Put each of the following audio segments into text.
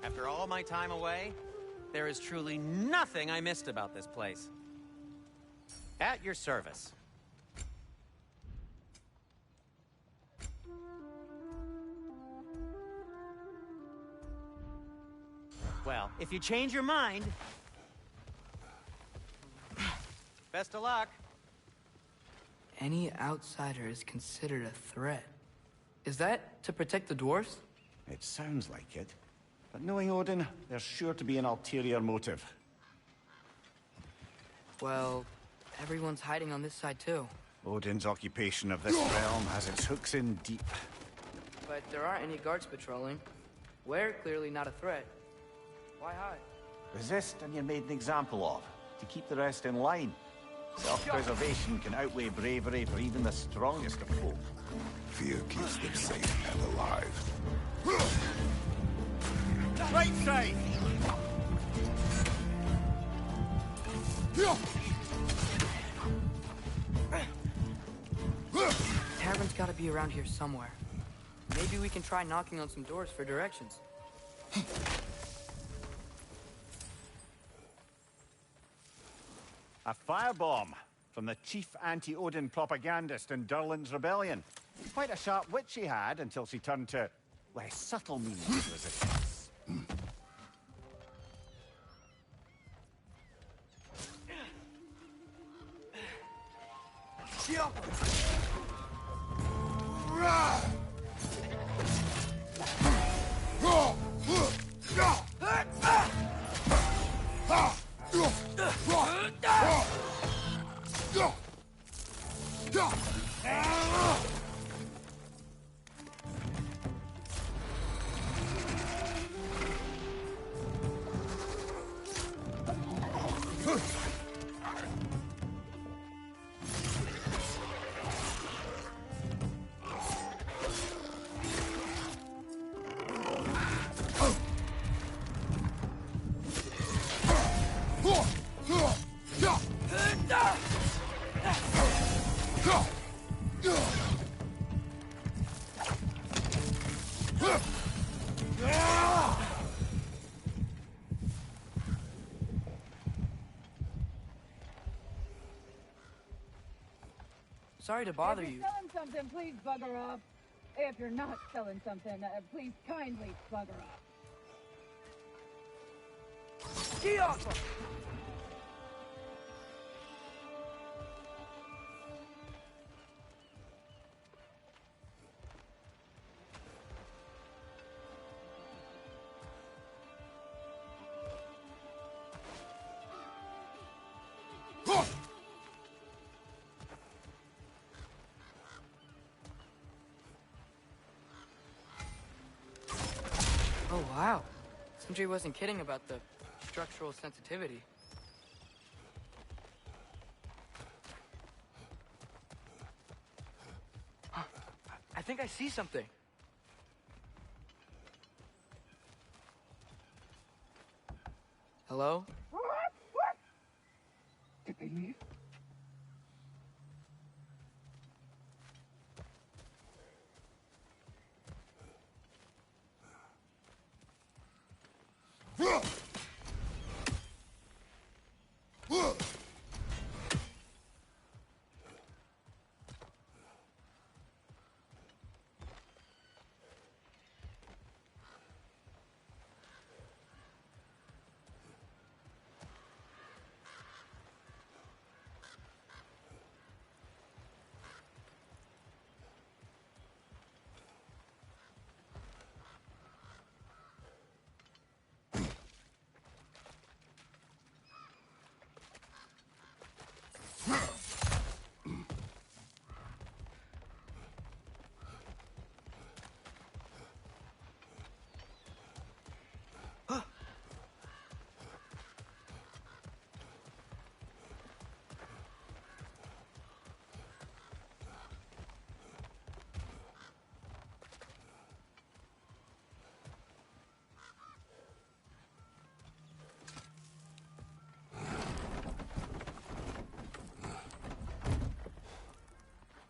After all my time away, there is truly nothing I missed about this place. At your service. Well, if you change your mind... Best of luck. Any outsider is considered a threat. Is that to protect the dwarves? It sounds like it. But knowing Odin, there's sure to be an ulterior motive. Well, everyone's hiding on this side too. Odin's occupation of this realm has its hooks in deep. But there aren't any guards patrolling. We're clearly not a threat. Why hide? Resist and you're made an example of, to keep the rest in line. Self-preservation can outweigh bravery for even the strongest of folk. Fear keeps them safe and alive. Right side! Tavern's gotta be around here somewhere. Maybe we can try knocking on some doors for directions. A firebomb from the chief anti-Odin propagandist in Durlin's rebellion. Quite a sharp wit she had until she turned to less subtle means of resistance. Sorry to bother you. If you're selling something, please bugger off. If you're not selling something, please kindly bugger off. Get off! Oh, wow. Sindri wasn't kidding about the structural sensitivity. Huh. I think I see something. Hello? Did they leave?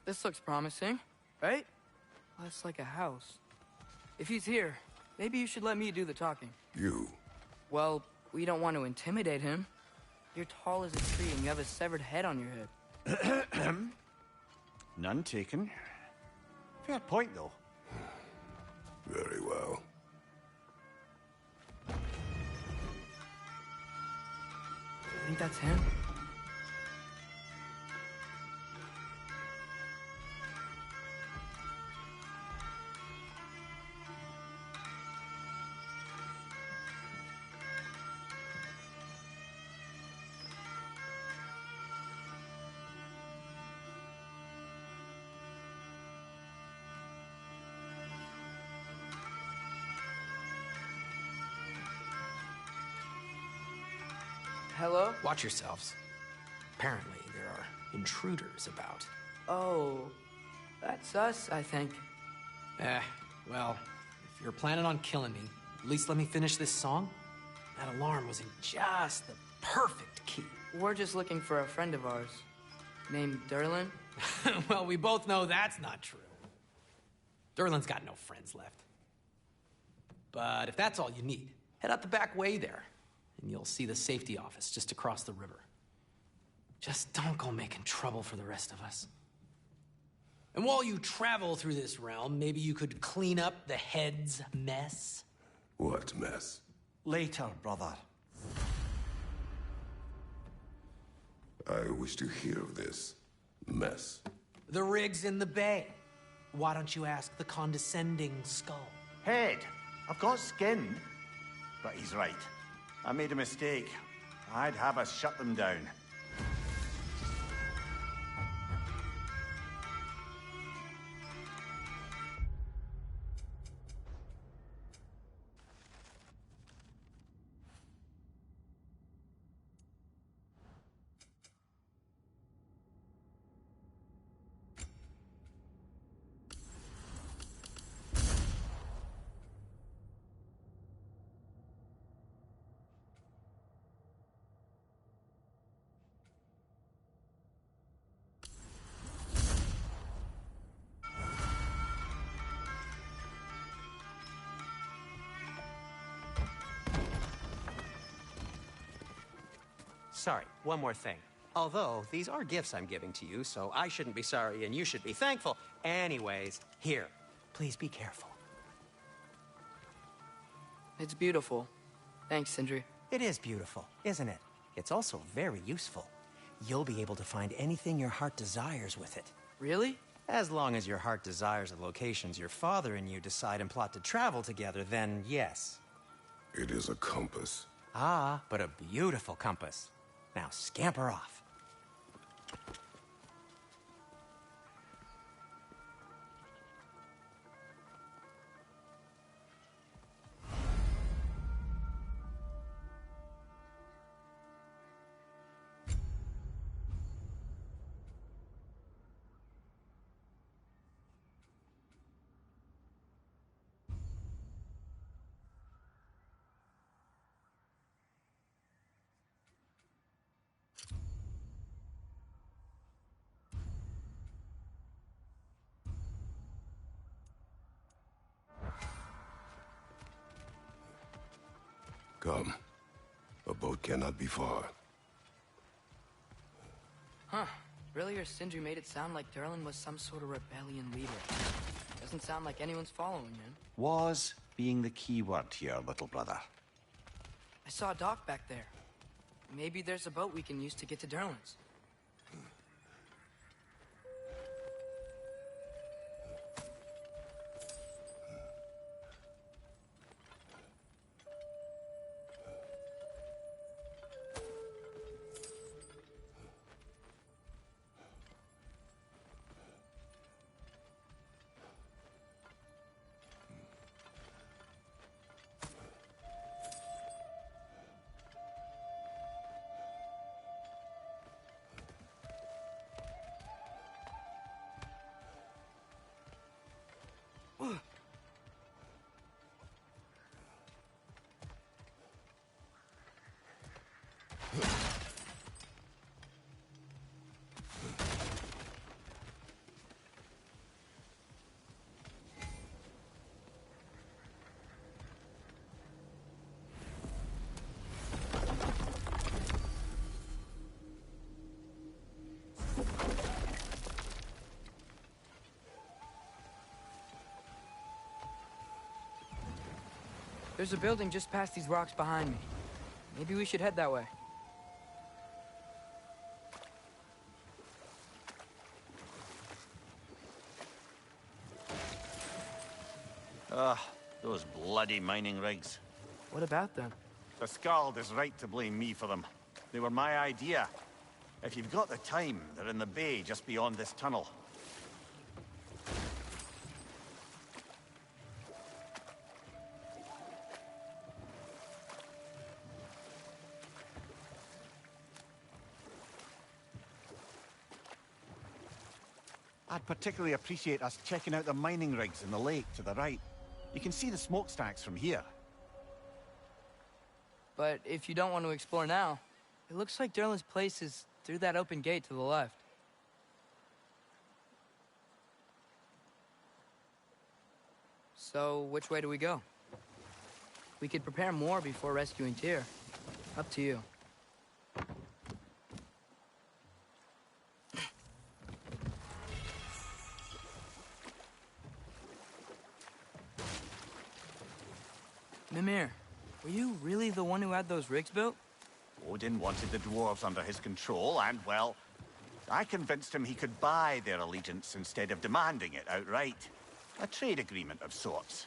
This looks promising, right? Less like a house. If he's here, Maybe you should let me do the talking. You. Well, we don't want to intimidate him. You're tall as a tree and you have a severed head on your head. None taken. Fair point, though. Very well. I think that's him. Hello? Watch yourselves. Apparently, there are intruders about. Oh, that's us, I think. Well, if you're planning on killing me, at least let me finish this song. That alarm was in just the perfect key. We're just looking for a friend of ours named Derlin. Well, we both know that's not true. Derlin's got no friends left. But if that's all you need, head out the back way there, and you'll see the safety office just across the river. Just don't go making trouble for the rest of us. And while you travel through this realm, maybe you could clean up the head's mess? What mess? Later, brother. I wish to hear of this mess. The rig's in the bay. Why don't you ask the condescending skull? Head. I've got skin. But he's right. I made a mistake. I'd have us shut them down. Sorry, one more thing. Although, these are gifts I'm giving to you, so I shouldn't be sorry and you should be thankful. Anyways, here, please be careful. It's beautiful. Thanks, Sindri. It is beautiful, isn't it? It's also very useful. You'll be able to find anything your heart desires with it. Really? As long as your heart desires the locations your father and you decide and plot to travel together, then yes. It is a compass. Ah, but a beautiful compass. Now scamper off. Come. A boat cannot be far. Huh. Earlier, Sindri made it sound like Derlin was some sort of rebellion leader. Doesn't sound like anyone's following him. Was being the key word here, little brother. I saw a dock back there. Maybe there's a boat we can use to get to Derlin's. There's a building just past these rocks behind me. Maybe we should head that way. Ugh, those bloody mining rigs. What about them? The Skald is right to blame me for them. They were my idea. If you've got the time, they're in the bay just beyond this tunnel. I'd particularly appreciate us checking out the mining rigs in the lake to the right. You can see the smokestacks from here. But if you don't want to explore now, it looks like Derlin's place is through that open gate to the left. So, which way do we go? We could prepare more before rescuing Tyr. Up to you. Mimir, were you really the one who had those rigs built? Odin wanted the dwarves under his control, and, well, I convinced him he could buy their allegiance instead of demanding it outright. A trade agreement of sorts.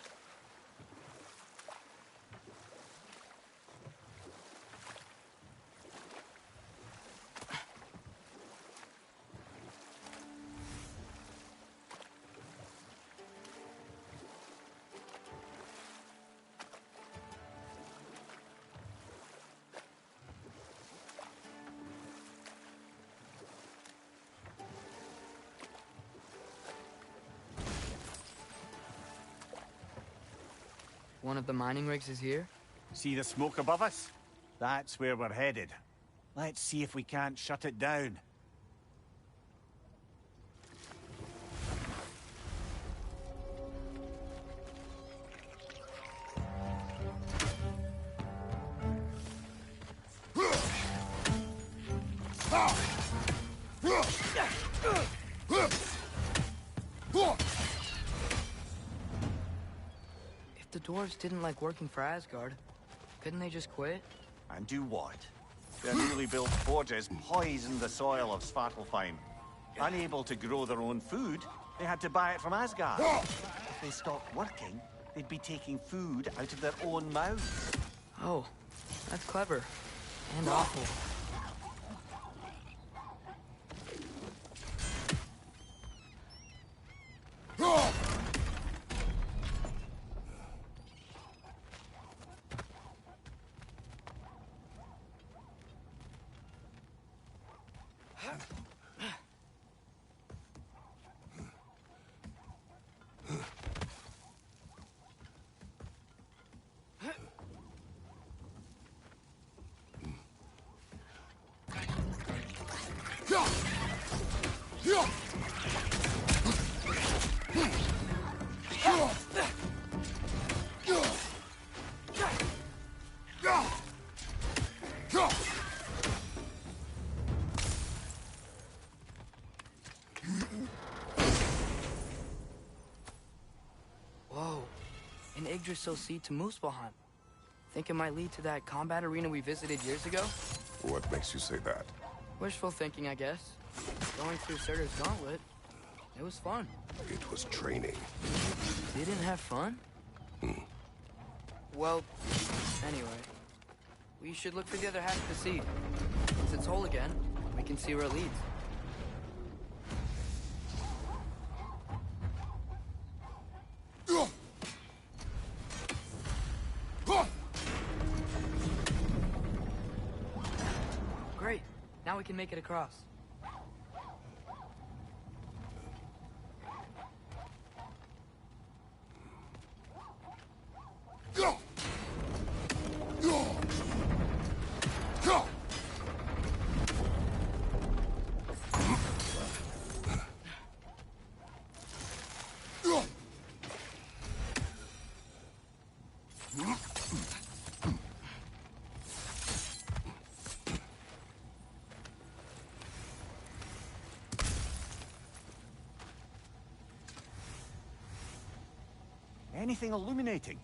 One of the mining rigs is here? See the smoke above us? That's where we're headed. Let's see if we can't shut it down. If the dwarves didn't like working for Asgard, couldn't they just quit? And do what? Their newly built forges poisoned the soil of Svartalfheim. Unable to grow their own food, they had to buy it from Asgard. If they stopped working, they'd be taking food out of their own mouths. Oh, that's clever. And awful. Whoa, an Yggdrasil seed to Muspelheim. Think it might lead to that combat arena we visited years ago? What makes you say that? Wishful thinking, I guess. Going through Surtur's gauntlet, it was fun. It was training. You didn't have fun? Well, anyway. We should look for the other half of the seed. Once it's whole again, we can see where it leads. Great. Now we can make it across. Anything illuminating?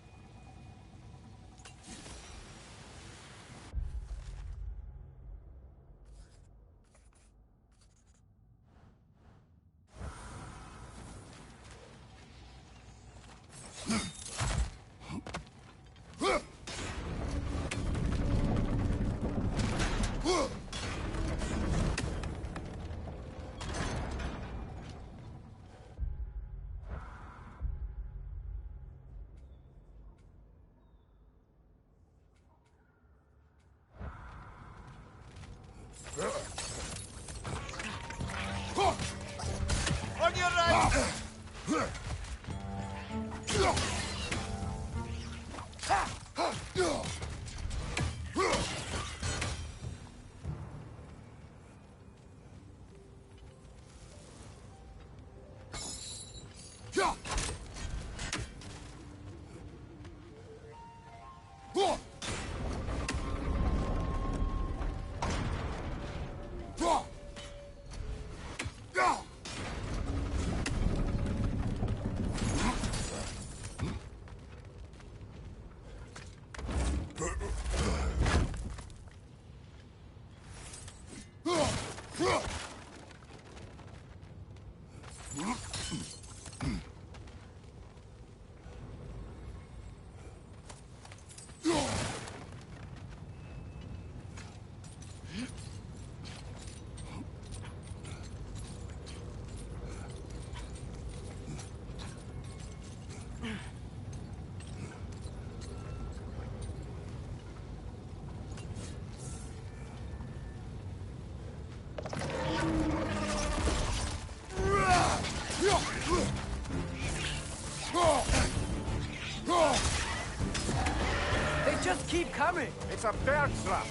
They just keep coming. It's a bird trap.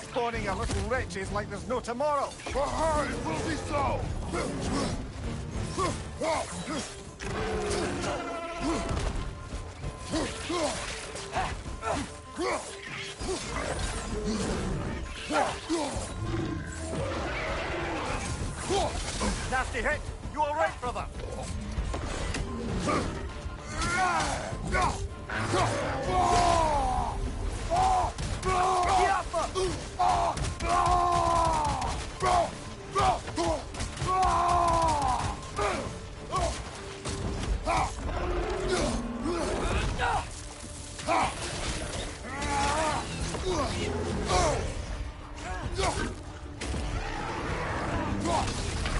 Spawning a little wretches like there's no tomorrow. It will be so! Nasty hit. You all right, brother?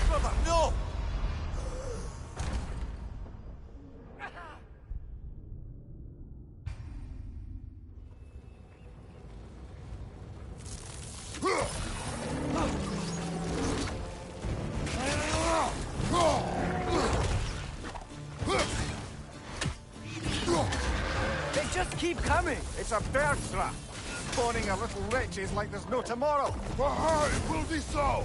Brother, no! They just keep coming. It's a bird trap. Spawning a little wretches like there's no tomorrow. It will be so!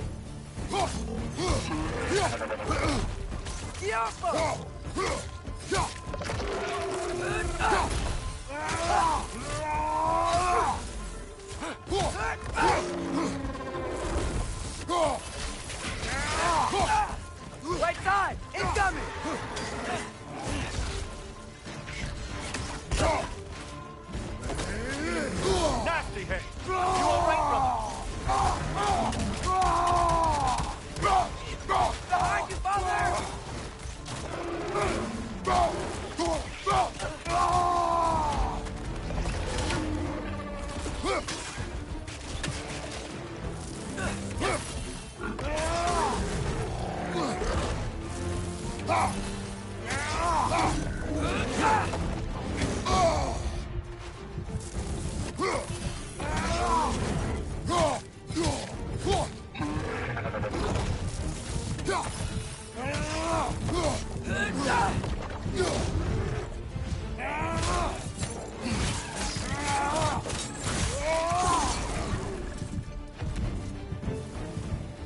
Right side, incoming. Nasty hit. You all right, brother? Behind you, father.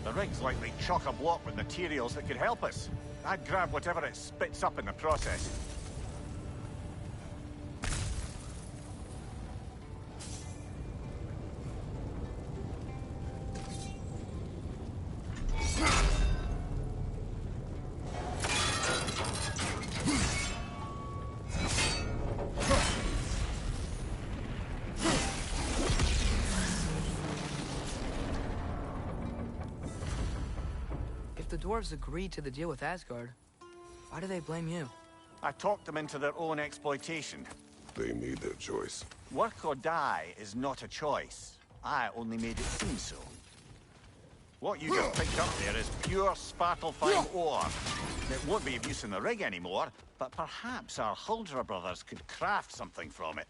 The rig's likely chock-a-block with materials that could help us. I'd grab whatever it spits up in the process. If the dwarves agreed to the deal with Asgard, why do they blame you? I talked them into their own exploitation. They made their choice. Work or die is not a choice. I only made it seem so. What you just picked up there is pure Svartalfheim ore. It won't be of use in the rig anymore, but perhaps our Huldra brothers could craft something from it.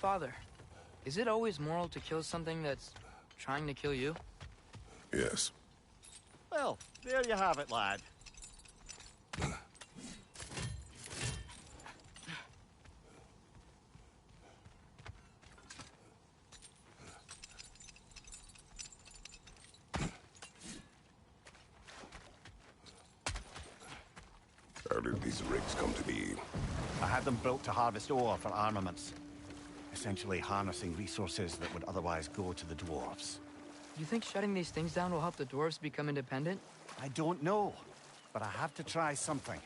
Father, is it always moral to kill something that's trying to kill you? Yes. Well, there you have it, lad. How did these rigs come to be? I had them built to harvest ore for armaments. Essentially harnessing resources that would otherwise go to the dwarves. You think shutting these things down will help the dwarves become independent? I don't know, but I have to try something.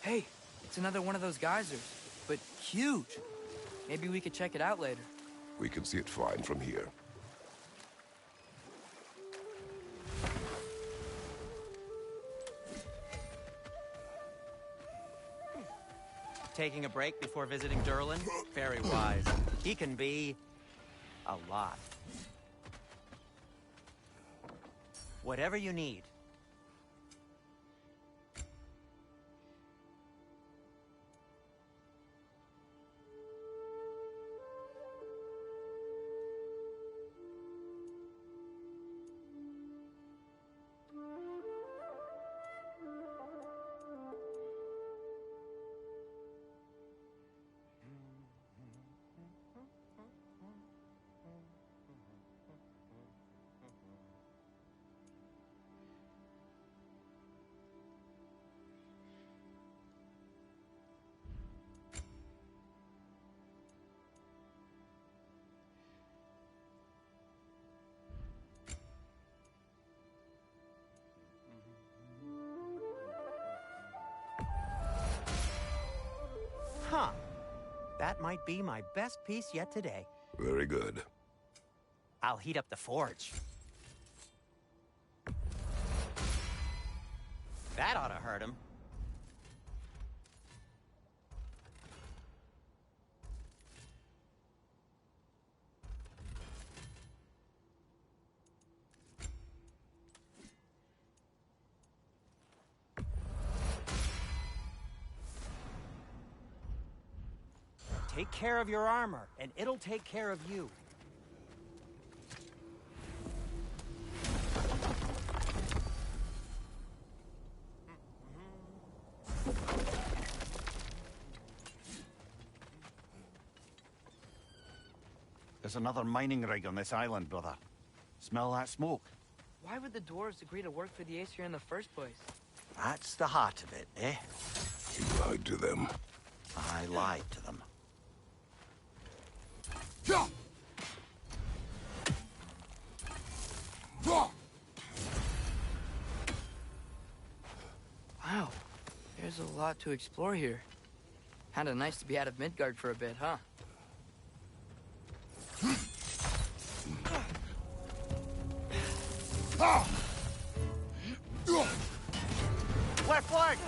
Hey, it's another one of those geysers, but huge. Maybe we could check it out later. We can see it fine from here. Taking a break before visiting Durlin? Very wise. He can be a lot. Whatever you need. Huh. That might be my best piece yet today. Very good. I'll heat up the forge. That ought to hurt him. Take care of your armor, and it'll take care of you. There's another mining rig on this island, brother. Smell that smoke? Why would the dwarves agree to work for the Aesir in the first place? That's the heart of it, eh? You lied to them. I lied to them. Wow, there's a lot to explore here. Kinda nice to be out of Midgard for a bit, huh? Left flank!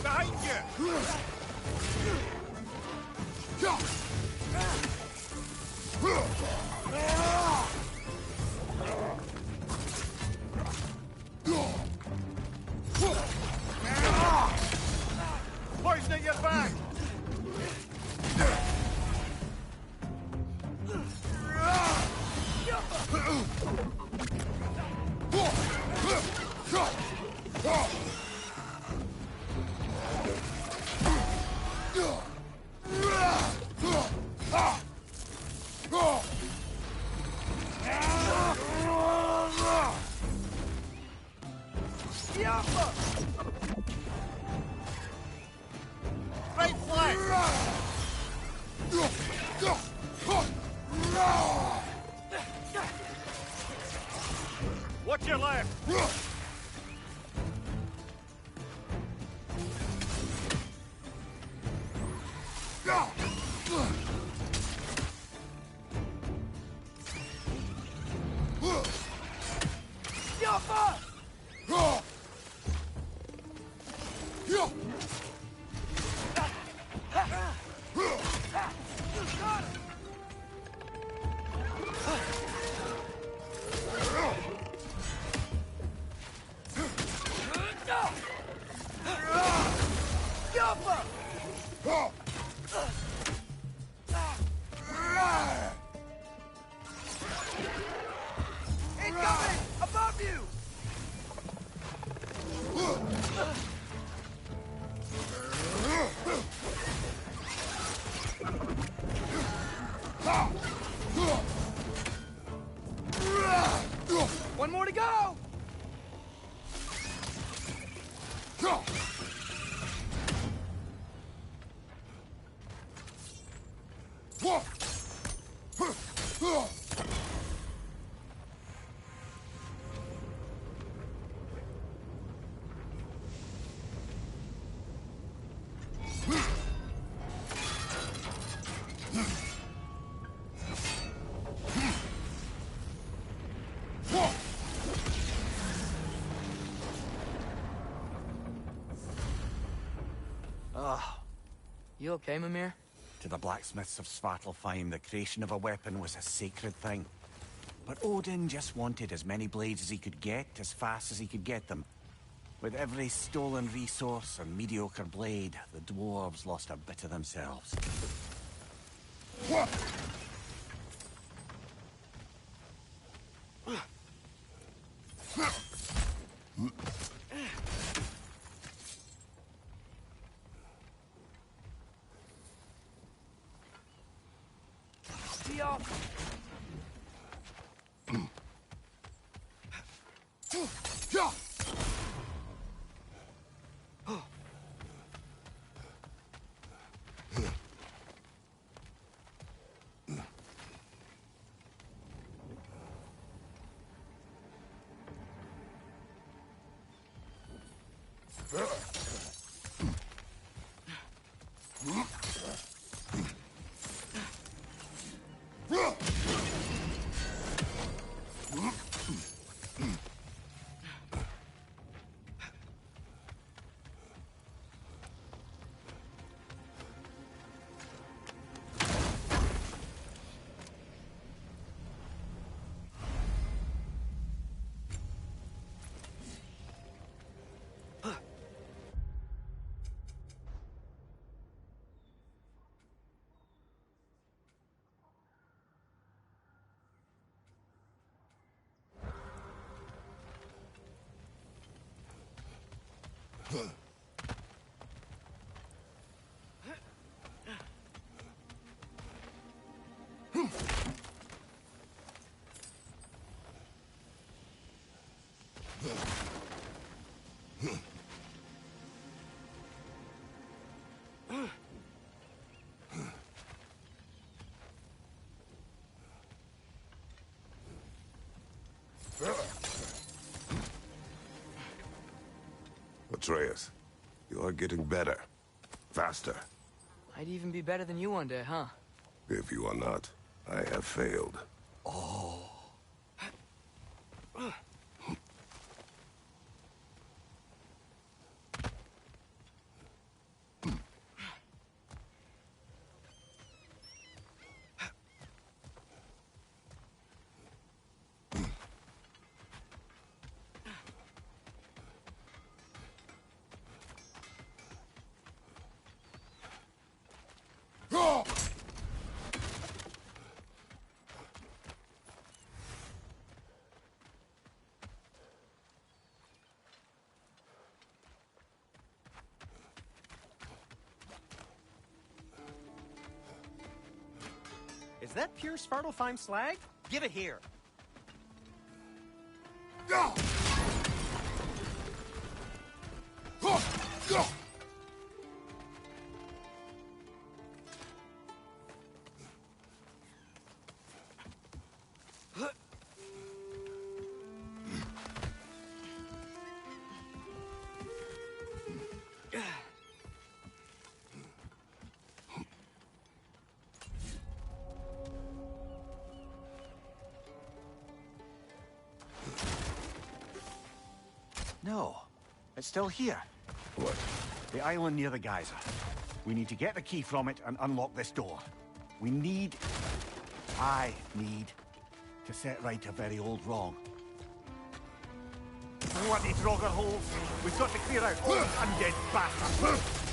Behind you! Poison at your back! Incoming! Above you! One more to go! You okay, Mimir? To the blacksmiths of Svartalfheim, the creation of a weapon was a sacred thing. But Odin just wanted as many blades as he could get, as fast as he could get them. With every stolen resource and mediocre blade, the dwarves lost a bit of themselves. Be off! Atreus, you are getting better. Faster. I'd even be better than you one day, huh? If you are not, I have failed. Is that pure Svartalfheim slag? Give it here. No. It's still here. What? The island near the geyser. We need to get the key from it and unlock this door. I need to set right a very old wrong. Bloody Draugr holes! We've got to clear out all these undead bastards!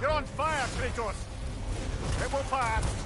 You're on fire, Kratos! It will pass!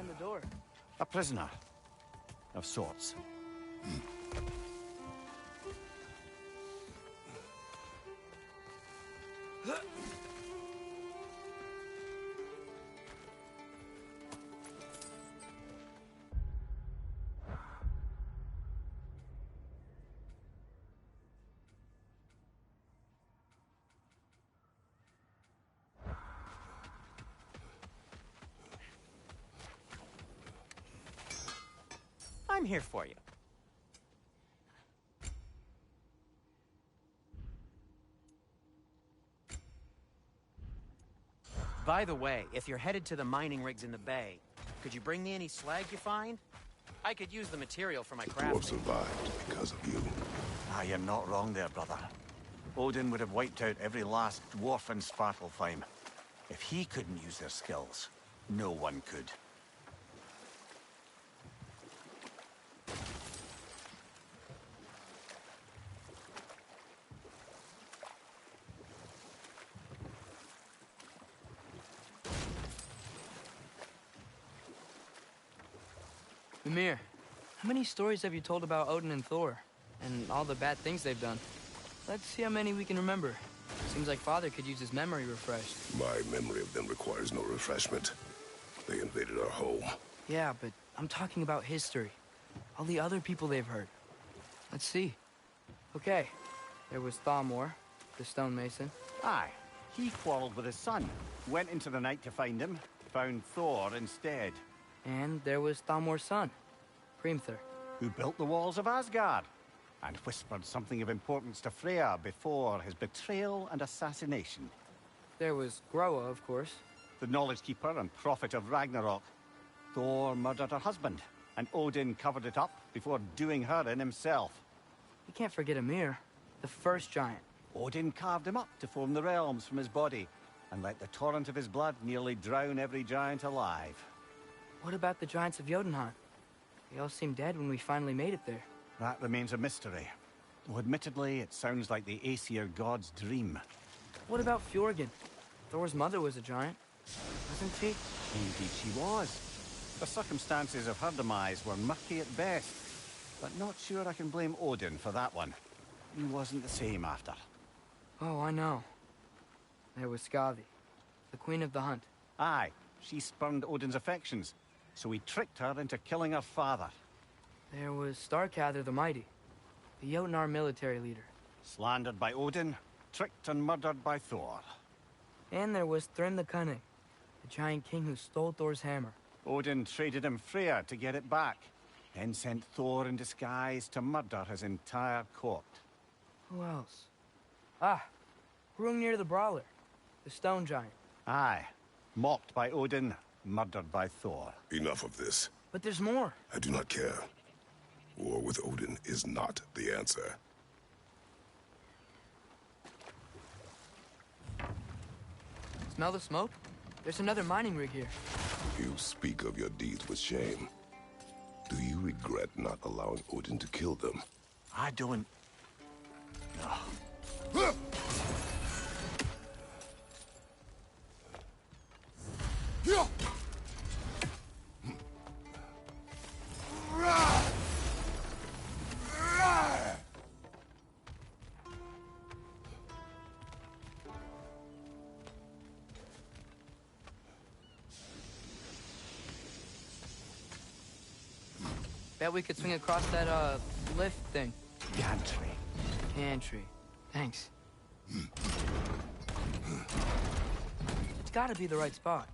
Behind the door. A prisoner. Of sorts. I'm here for you. By the way, if you're headed to the mining rigs in the bay, could you bring me any slag you find? I could use the material for my To have crafting. survived because of you. Ah, you're not wrong there, brother. Odin would have wiped out every last dwarf in Svartalfheim. If he couldn't use their skills, no one could. Mimir, how many stories have you told about Odin and Thor? And all the bad things they've done? Let's see how many we can remember. Seems like Father could use his memory refreshed. My memory of them requires no refreshment. They invaded our home. Yeah, but I'm talking about history. All the other people they've hurt. Let's see. Okay, there was Thalmor, the stonemason. Aye, he quarreled with his son. Went into the night to find him, found Thor instead. And there was Thalmor's son, Hrimthur. Who built the walls of Asgard, and whispered something of importance to Freya before his betrayal and assassination. There was Groa, of course. The knowledge keeper and prophet of Ragnarok. Thor murdered her husband, and Odin covered it up before doing her in himself. You can't forget Ymir, the first giant. Odin carved him up to form the realms from his body, and let the torrent of his blood nearly drown every giant alive. What about the giants of Jotunheim? They all seemed dead when we finally made it there. That remains a mystery. Though admittedly, it sounds like the Aesir god's dream. What about Fjorgyn? Thor's mother was a giant, wasn't she? Indeed she was. The circumstances of her demise were murky at best, but not sure I can blame Odin for that one. He wasn't the same after. Oh, I know. There was Skavi, the queen of the hunt. Aye, she spurned Odin's affections, so he tricked her into killing her father. There was Starkather the Mighty, the Jotnar military leader. Slandered by Odin, tricked and murdered by Thor. And there was Thrym the Cunning, the giant king who stole Thor's hammer. Odin traded him Freya to get it back, then sent Thor in disguise to murder his entire court. Who else? Ah, Hrungnir the Brawler, the stone giant. Aye, mocked by Odin, murdered by Thor. Enough of this. But there's more. I do not care. War with Odin is not the answer. Smell the smoke? There's another mining rig here. You speak of your deeds with shame. Do you regret not allowing Odin to kill them? I don't... Bet we could swing across that, lift thing. Gantry. Gantry. Thanks. It's gotta be the right spot.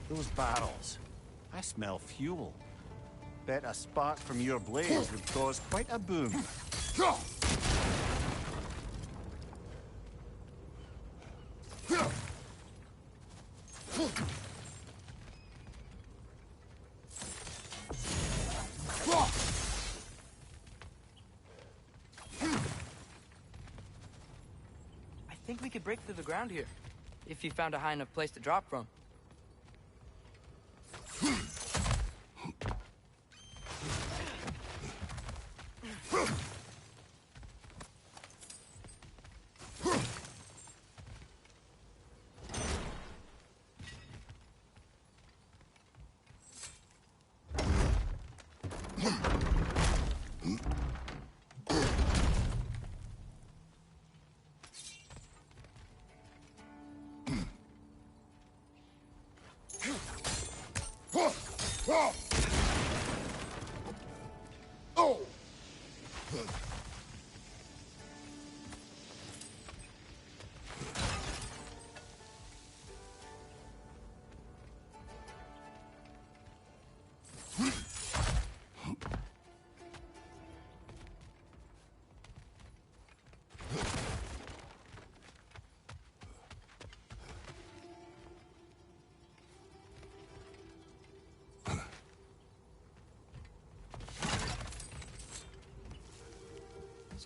Those barrels. I smell fuel. Bet a spark from your blaze would cause quite a boom. I think we could break through the ground here, if you found a high enough place to drop from.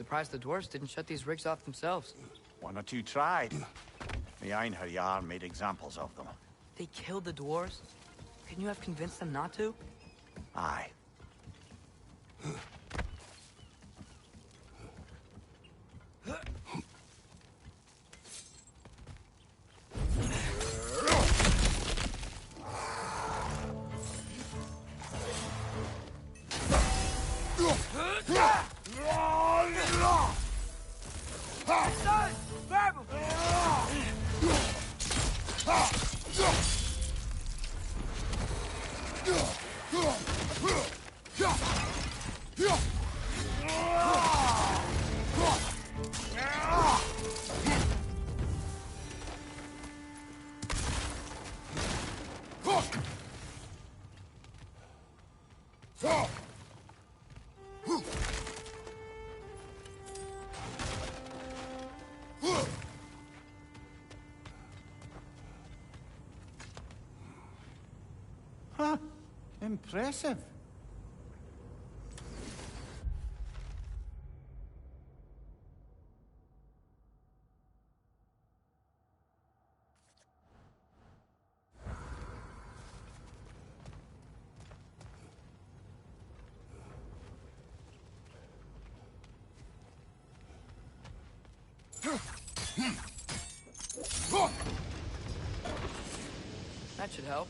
surprised the dwarves didn't shut these rigs off themselves. One or two tried. The Einherjar made examples of them. They killed the dwarves? Couldn't you have convinced them not to? Aye. Huh. Impressive. That should help.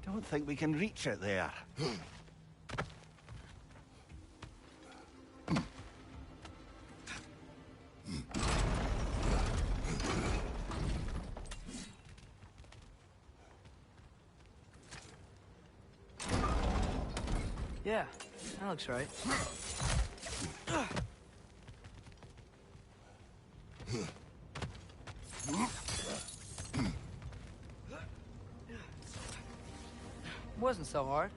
Don't think we can reach it there. Yeah, that looks right. Wasn't so hard.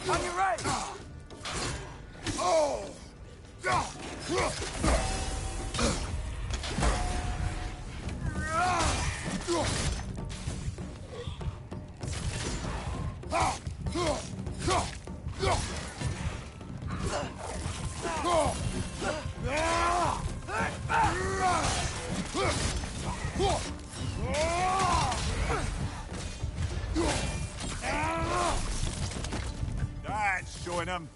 On your right! That's showing him.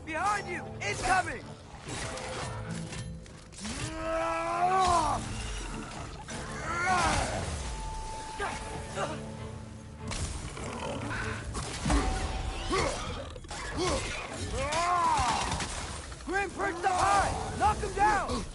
Behind you! Incoming! Grim perched up high! Knock him down!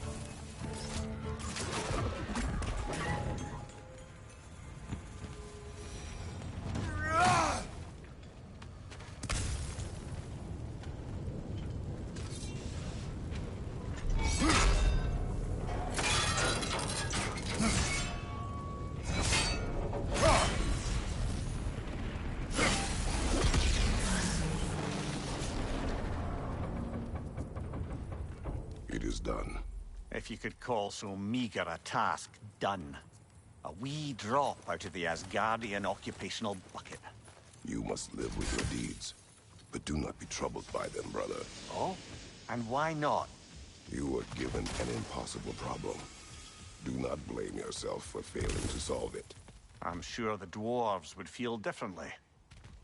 It is done. If you could call so meager a task done. A wee drop out of the Asgardian occupational bucket. You must live with your deeds. But do not be troubled by them, brother. Oh? And why not? You were given an impossible problem. Do not blame yourself for failing to solve it. I'm sure the dwarves would feel differently.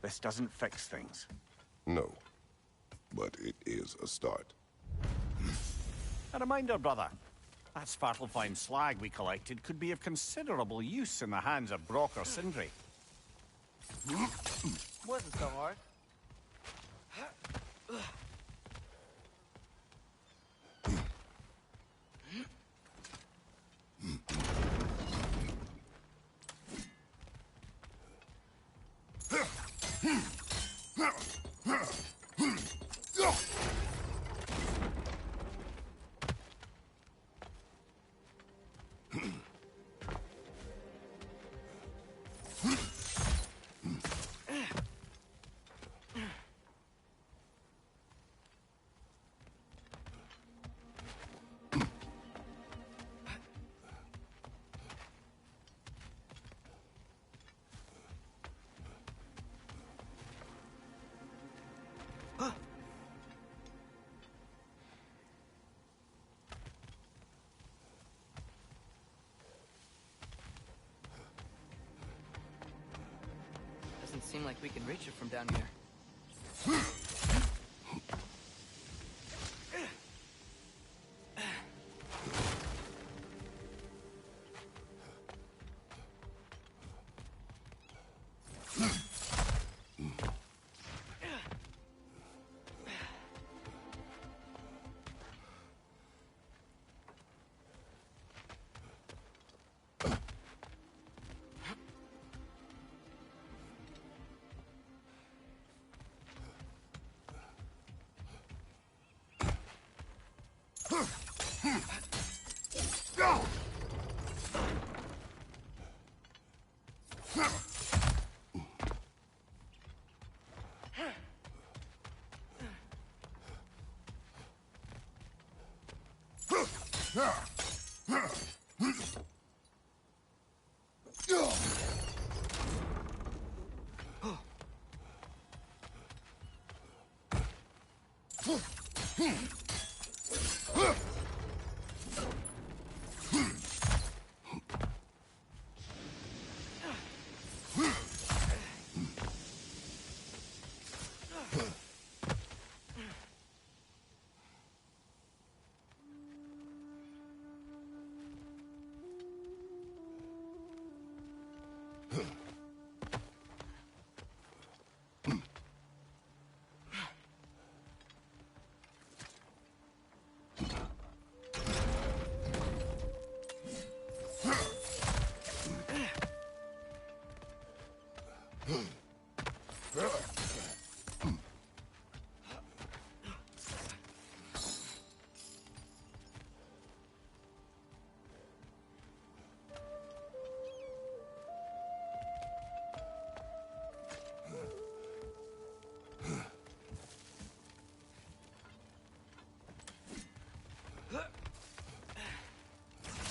This doesn't fix things. No. But it is a start. A reminder, brother. That Svartalfheim slag we collected could be of considerable use in the hands of Brock or Sindri. Wasn't so hard. Doesn't seem like we can reach it from down here.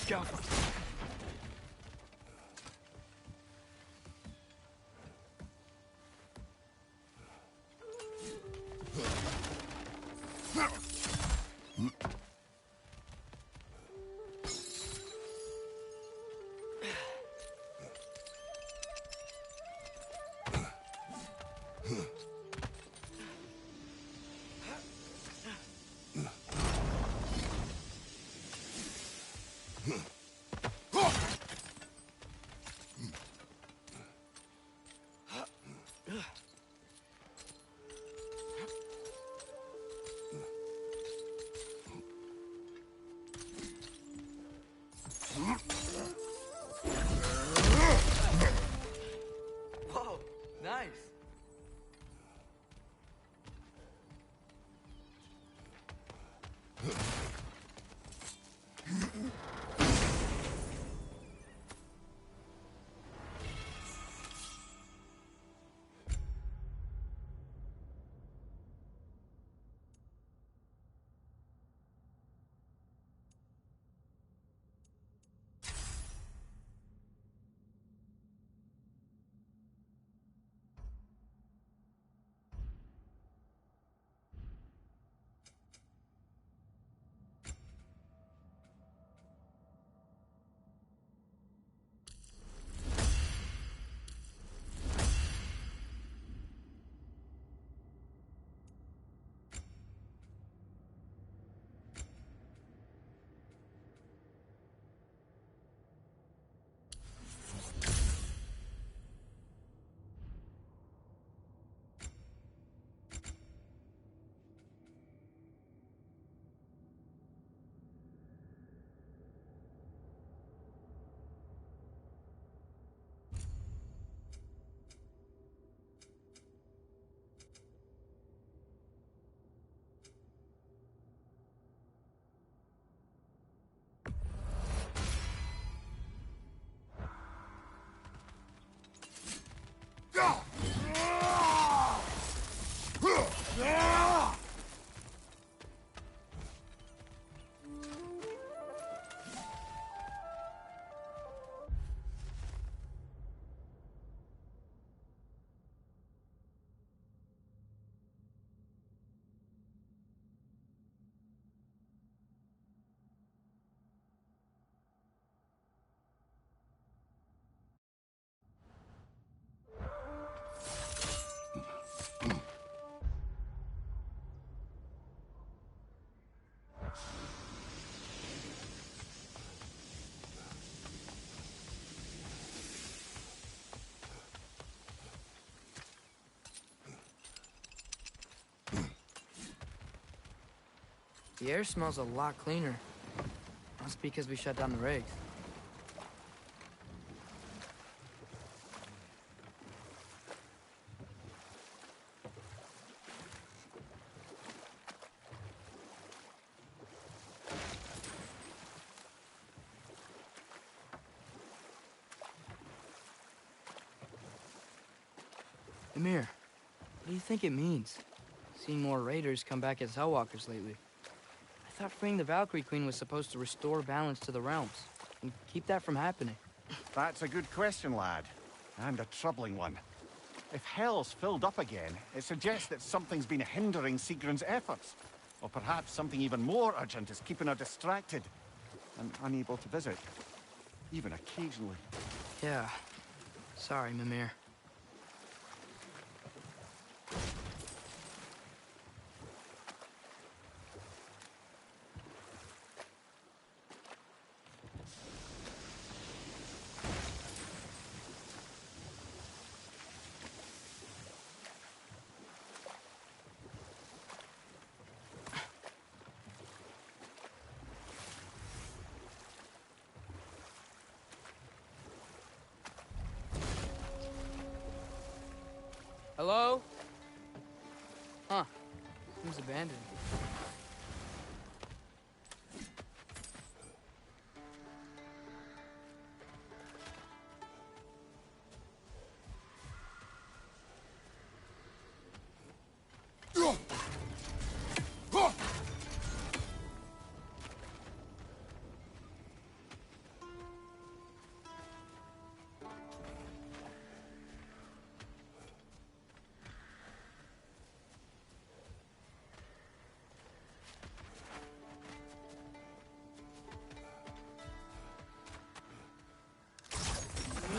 Go. Whoa, nice. The air smells a lot cleaner. Must be because we shut down the rigs. Amir, what do you think it means? Seeing more raiders come back as Hellwalkers lately. I thought freeing the Valkyrie Queen was supposed to restore balance to the realms and keep that from happening. That's a good question, lad. And a troubling one. If Hell's filled up again, it suggests that something's been hindering Sigrun's efforts. Or perhaps something even more urgent is keeping her distracted and unable to visit. Even occasionally. Yeah. Sorry, Mimir. Hello? Huh. Seems abandoned.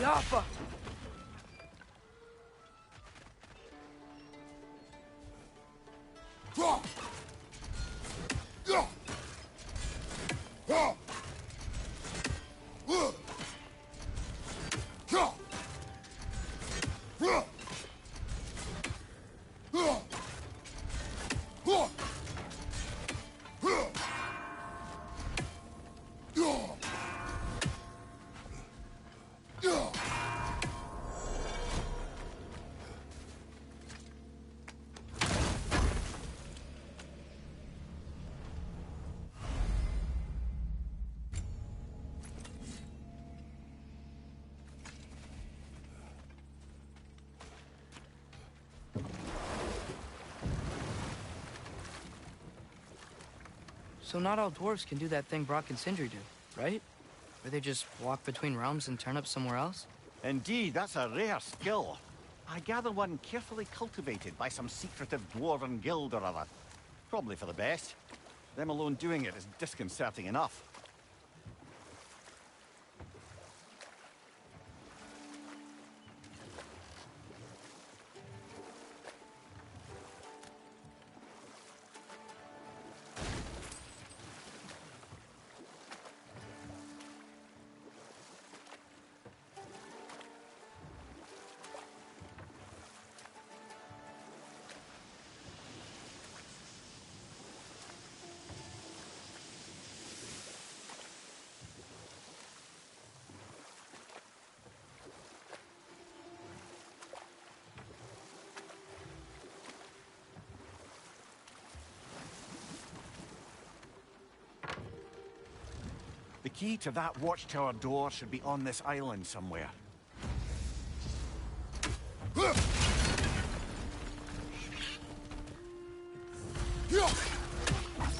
Yappa! So not all dwarves can do that thing Brock and Sindri do, right? Where they just walk between realms and turn up somewhere else? Indeed, that's a rare skill. I gather one carefully cultivated by some secretive dwarven guild or other. Probably for the best. Them alone doing it is disconcerting enough. The key to that watchtower door should be on this island somewhere.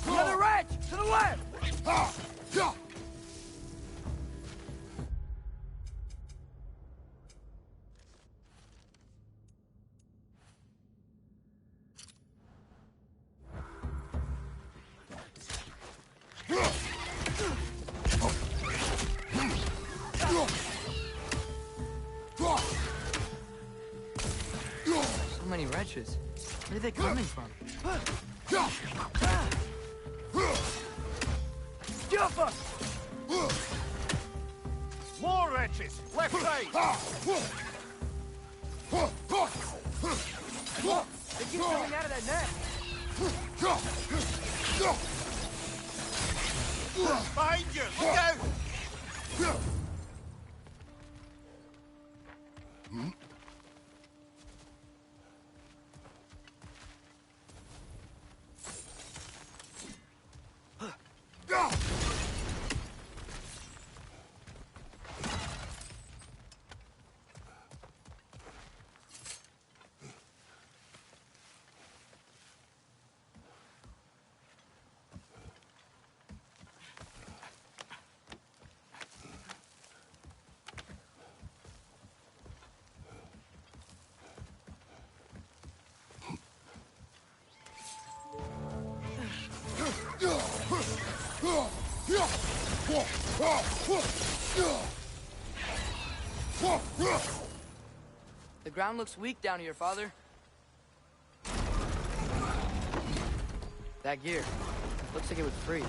Another wrench! To the left! So many wrenches. Where are they coming from? Jumper! More wrenches! Left side! They keep coming out of that net! Behind you! Look out! The ground looks weak down here, Father. That gear. Looks like it would freeze.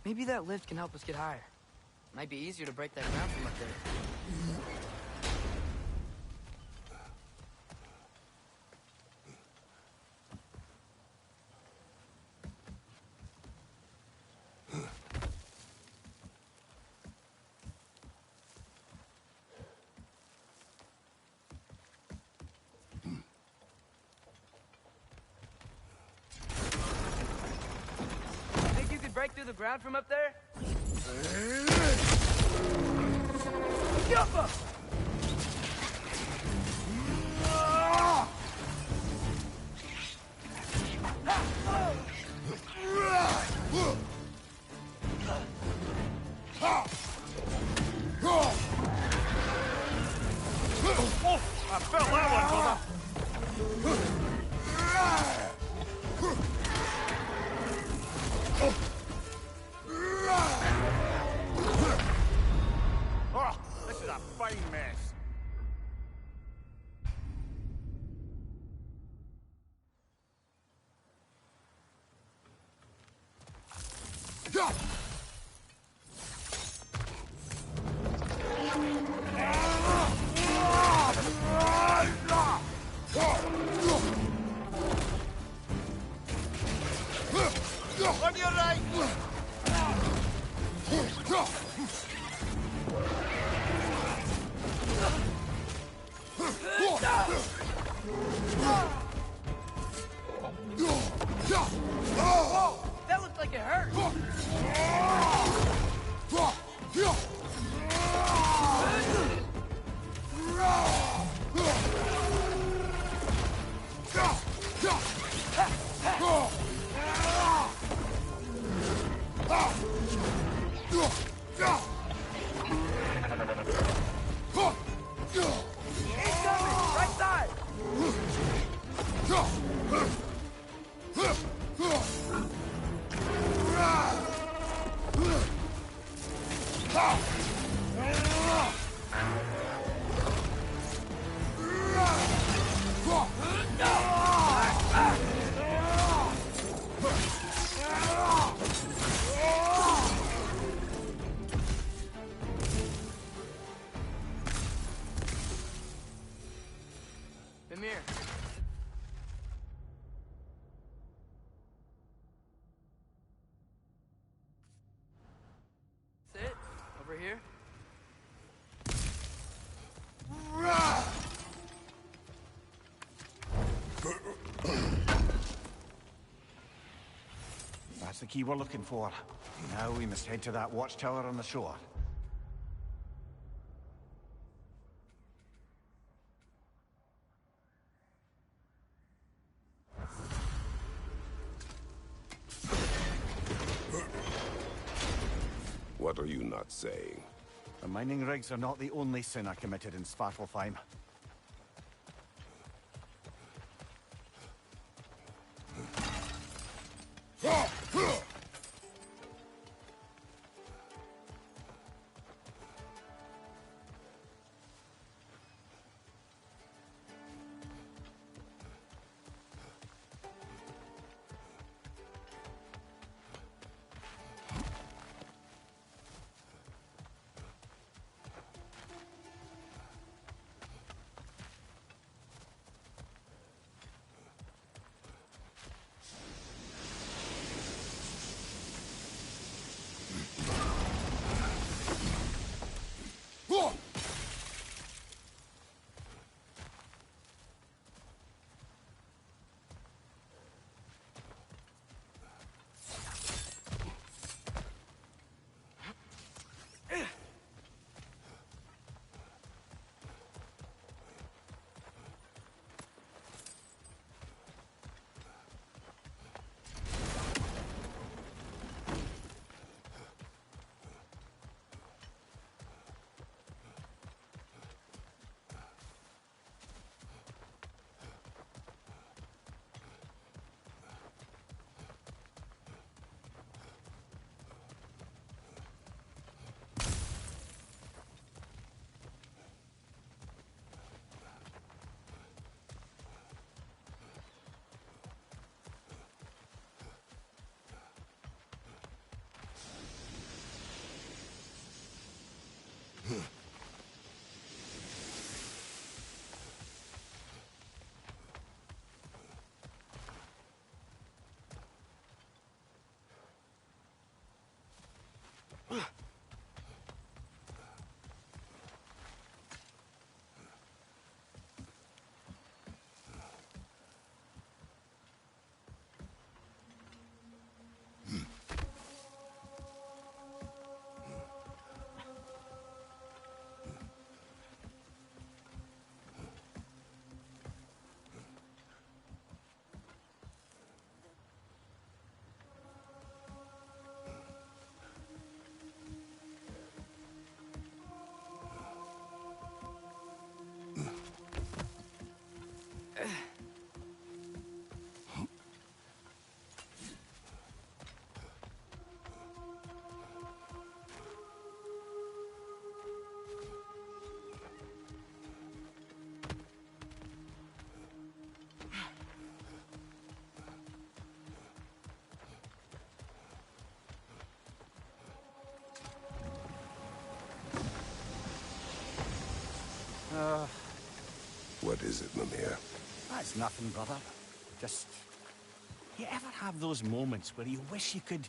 Maybe that lift can help us get higher. Might be easier to break that ground from up there. Think you could break through the ground from up there? Jump up! Oh, I felt that one, brother! On your right! Whoa! That looked like it hurt! Incoming! Right side! Mimir. That's it? Over here? That's the key we're looking for. Now we must head to that watchtower on the shore. What are you not saying? The mining rigs are not the only sin I committed in Svartalfheim. is it, Mimir? That's nothing, brother. Just... You ever have those moments where you wish you could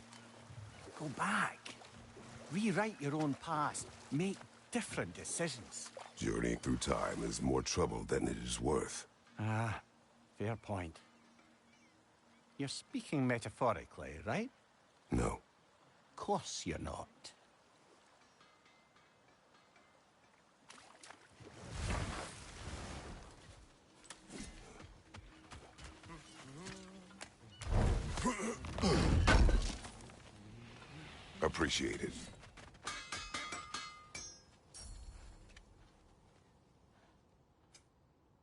go back? Rewrite your own past, make different decisions? Journeying through time is more trouble than it is worth. Ah, fair point. You're speaking metaphorically, right? No. Of course you're not. Appreciate it.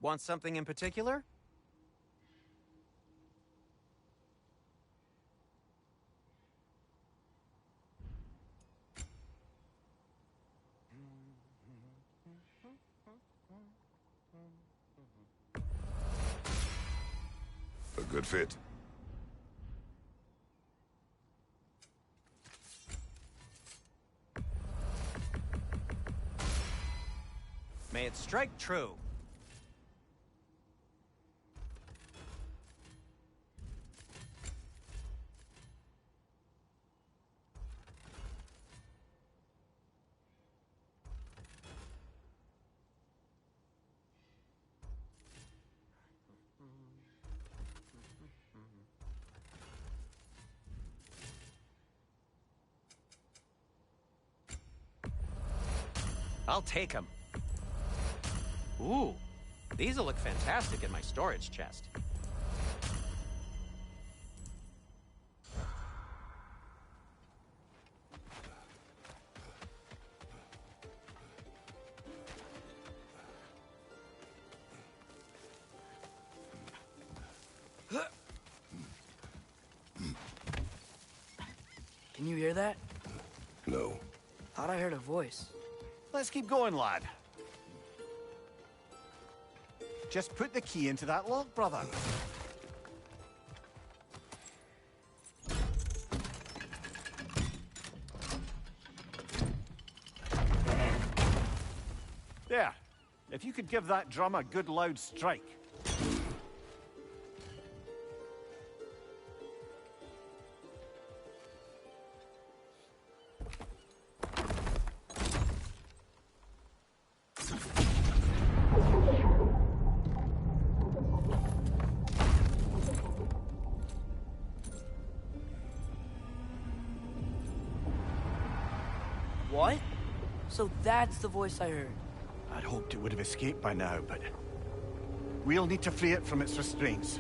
Want something in particular? A good fit. May it strike true. I'll take them. Ooh, these'll look fantastic in my storage chest. Can you hear that? No. Thought I heard a voice. Let's keep going, lad. Just put the key into that lock, brother. There. If you could give that drum a good loud strike. What? So that's the voice I heard. I'd hoped it would have escaped by now, but we'll need to free it from its restraints.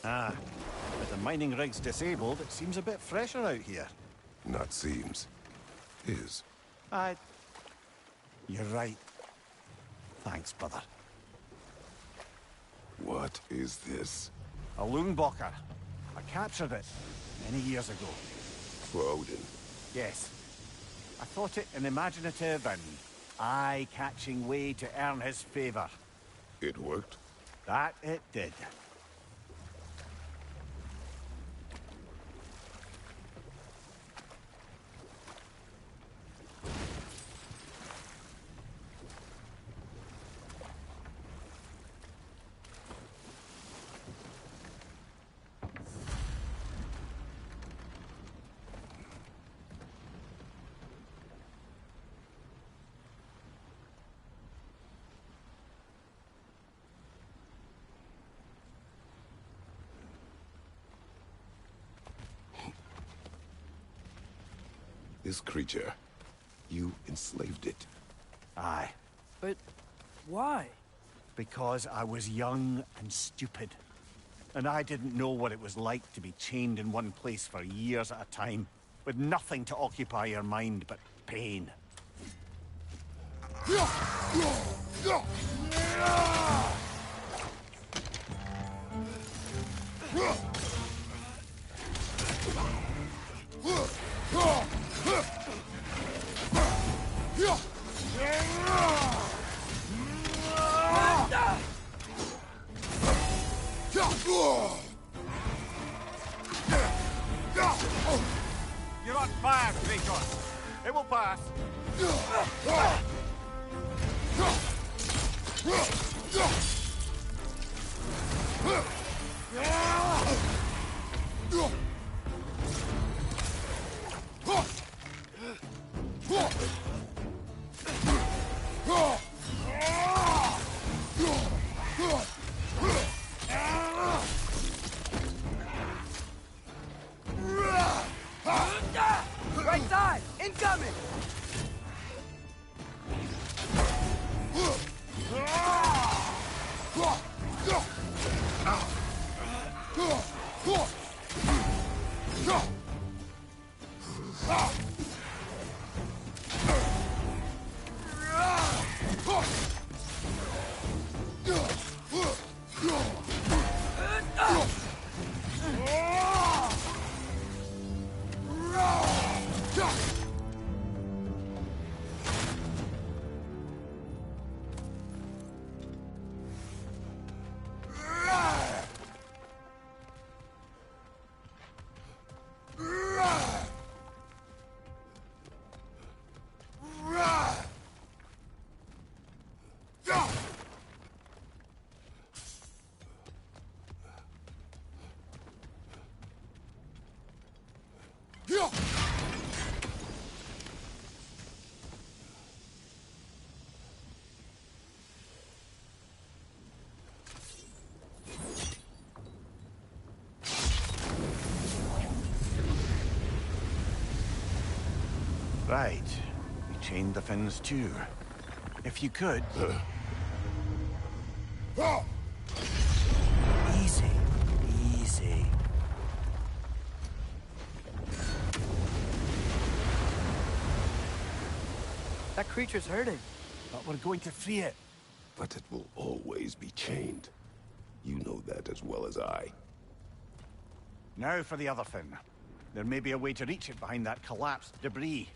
Ah, with the mining rigs disabled, it seems a bit fresher out here. Not seems. Is. You're right. Thanks, brother. What is this? A Lungbocker. I captured it many years ago. For Odin. Yes. I thought it an imaginative and eye-catching way to earn his favor. It worked? That it did. This creature, you enslaved it. Aye. But why? Because I was young and stupid. And I didn't know what it was like to be chained in one place for years at a time, with nothing to occupy your mind but pain. You're on fire, Kratos. It will pass. Right side! Incoming! Right. We chained the fins too. If you could... Easy. Easy. That creature's hurting. But we're going to free it. But it will always be chained. You know that as well as I. Now for the other fin. There may be a way to reach it behind that collapsed debris.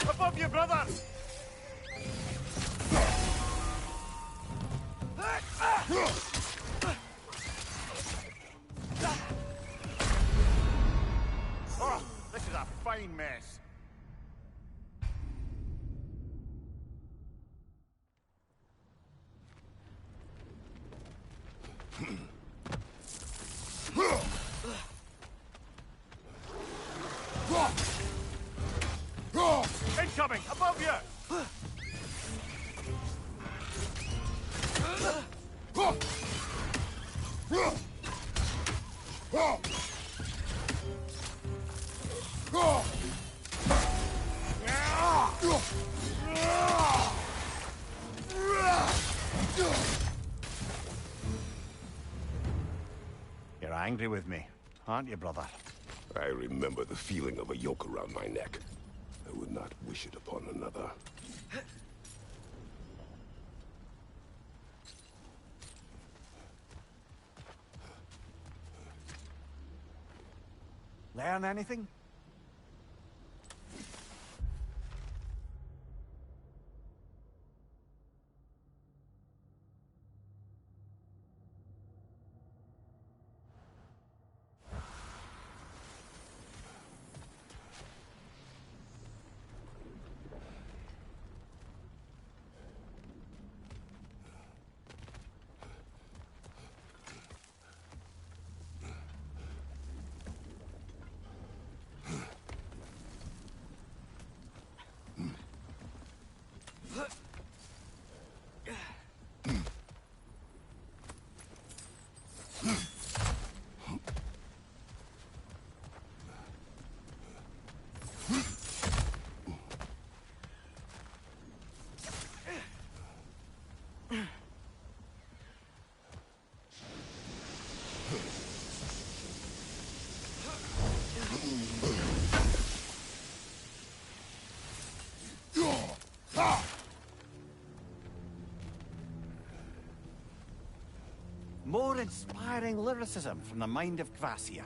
Above you, brother! Oh, this is a fine mess. Incoming! Above you! You're angry with me, aren't you, brother? I remember the feeling of a yoke around my neck. I would not wish it upon another. Learn anything? inspiring lyricism from the mind of Kvasir.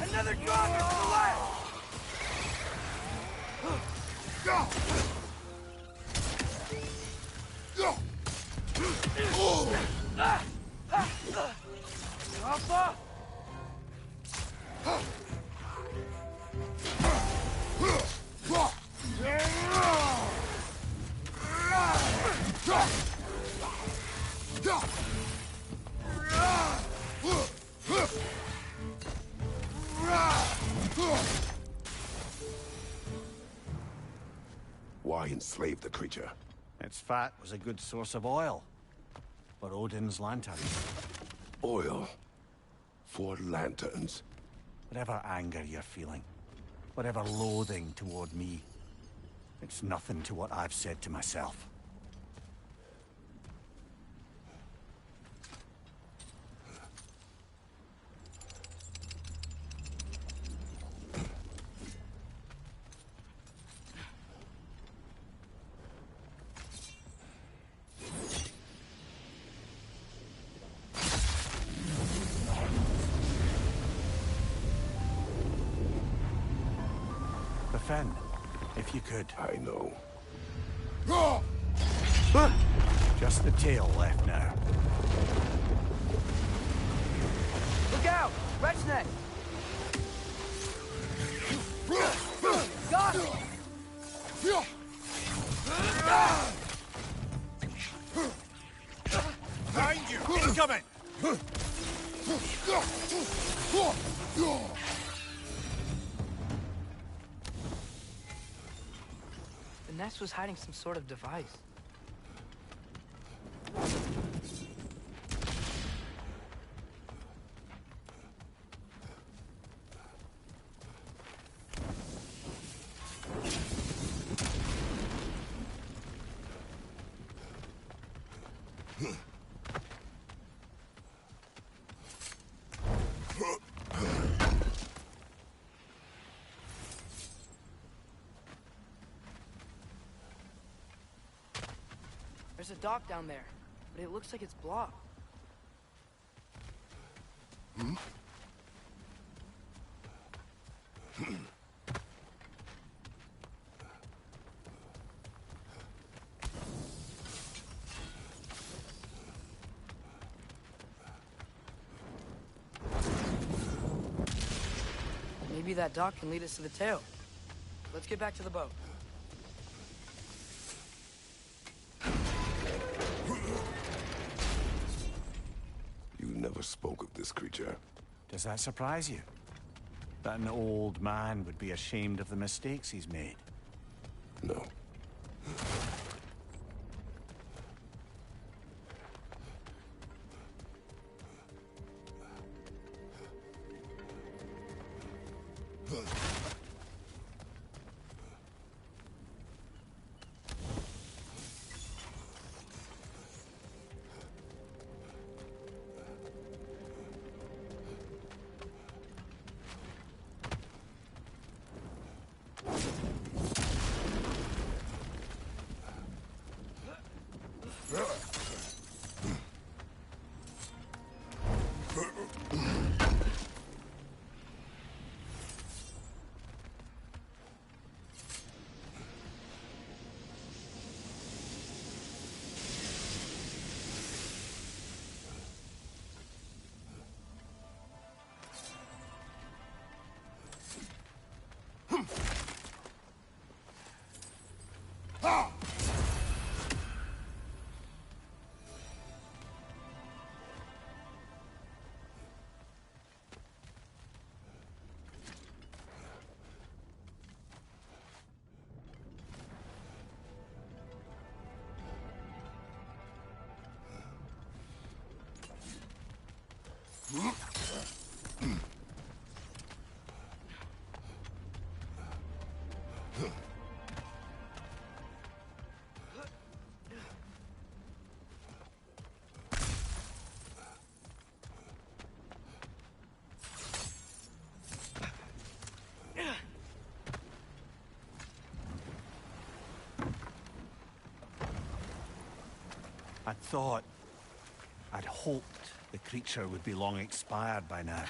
Another drop to the left! Alpha! Why enslave the creature? Its fat was a good source of oil for Odin's lanterns. Oil. For lanterns. Whatever anger you're feeling, whatever loathing toward me, it's nothing to what I've said to myself. Defend, if you could. I know. Just the tail left now. Look out! Red's neck! Got him! Behind you! Incoming! The nest was hiding some sort of device. There's a dock down there, but it looks like it's blocked. Maybe that dock can lead us to the tail. Let's get back to the boat. You never spoke of this creature. Does that surprise you? That an old man would be ashamed of the mistakes he's made? No. I'd hoped the creature would be long expired by now.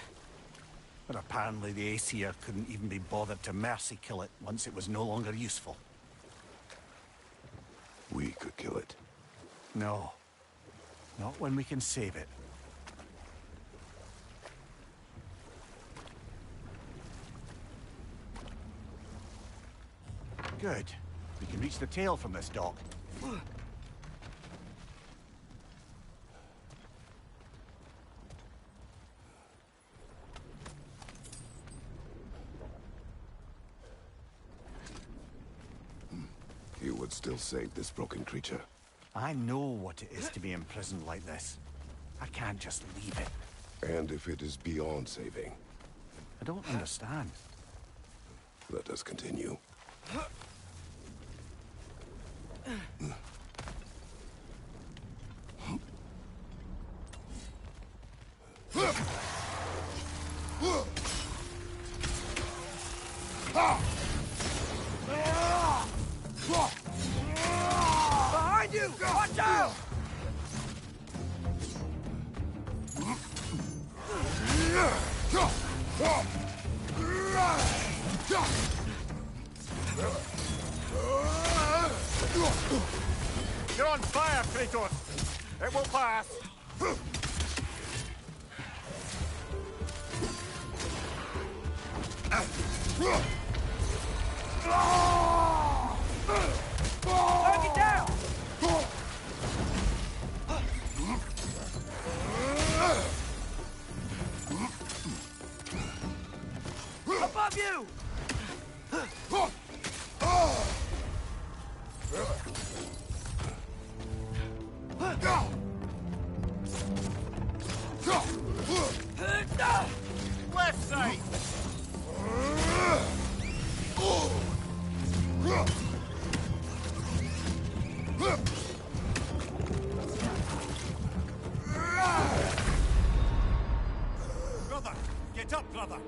But apparently the Aesir couldn't even be bothered to mercy kill it once it was no longer useful. We could kill it. No. Not when we can save it. Good. We can reach the tail from this dock. You would still save this broken creature. I know what it is to be imprisoned like this. I can't just leave it. And if it is beyond saving, I don't understand. let us continue. Behind you! Watch out! You're on fire, Kratos! It will pass! Target down! Above you! Left side! Brother! Get up, brother!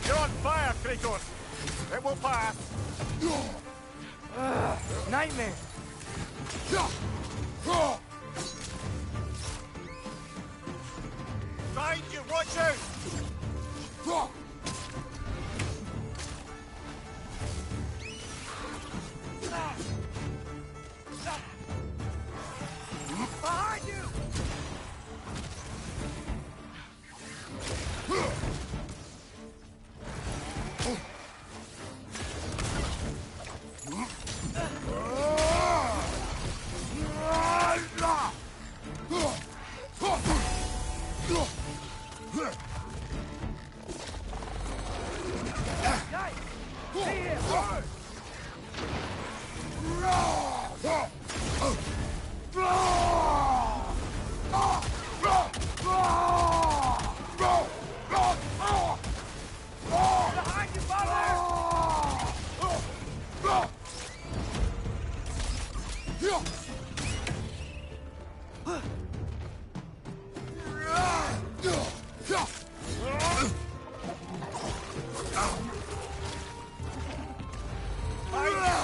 You're on fire, Kratos! It will pass! Nightmare!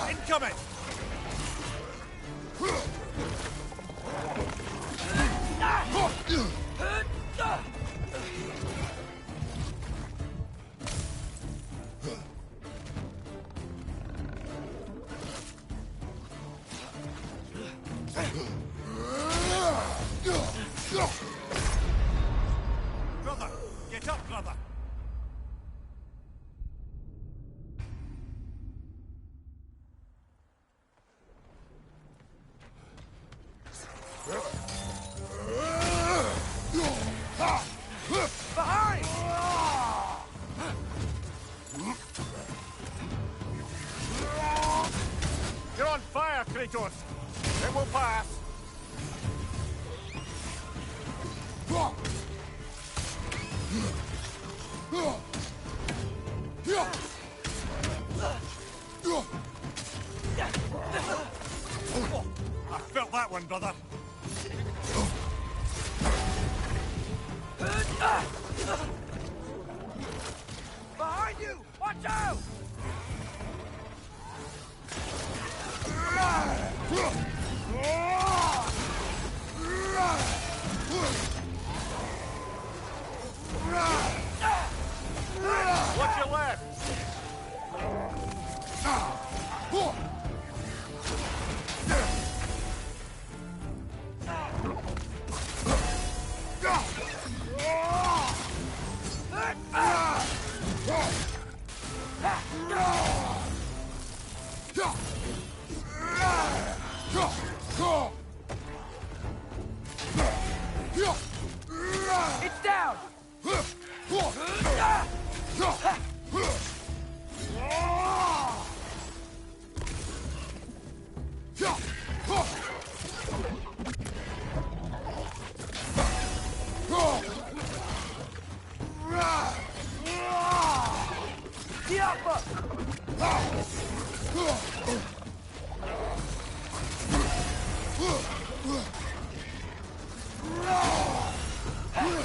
Incoming! Brother! Get up, brother! Behind! You're on fire, Kratos! It will pass! I felt that one, brother. Behind you! Watch out! Watch your left! It's down!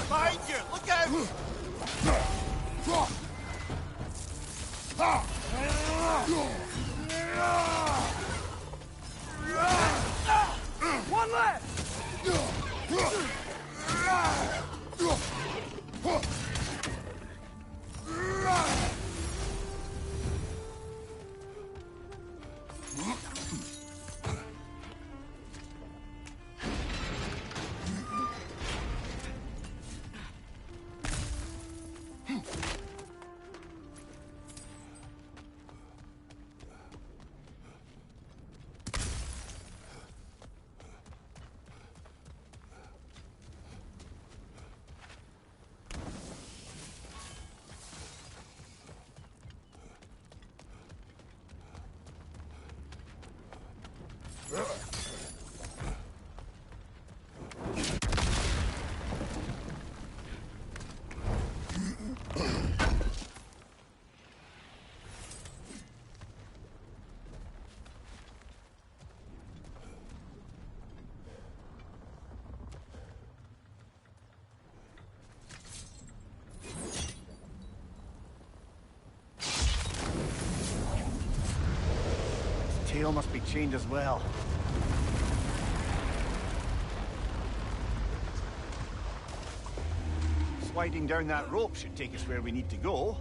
Behind you! Look out! One left! Tail must be chained as well. Sliding down that rope should take us where we need to go.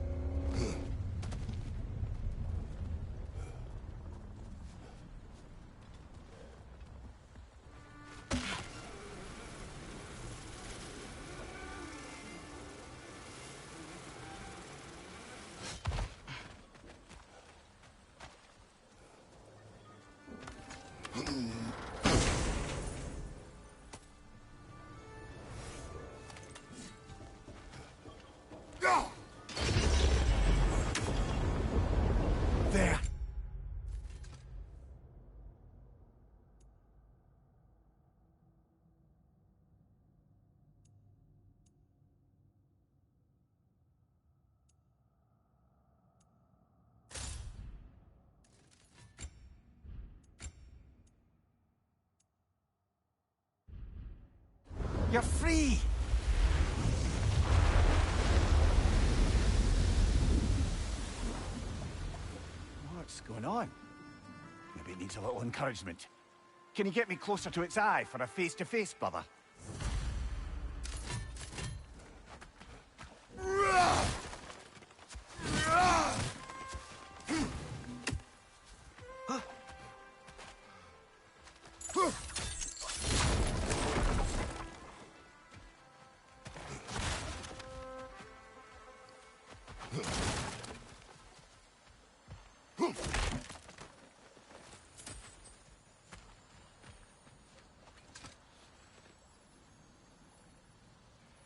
You're free! What's going on? Maybe it needs a little encouragement. Can you get me closer to its eye for a face-to-face, brother?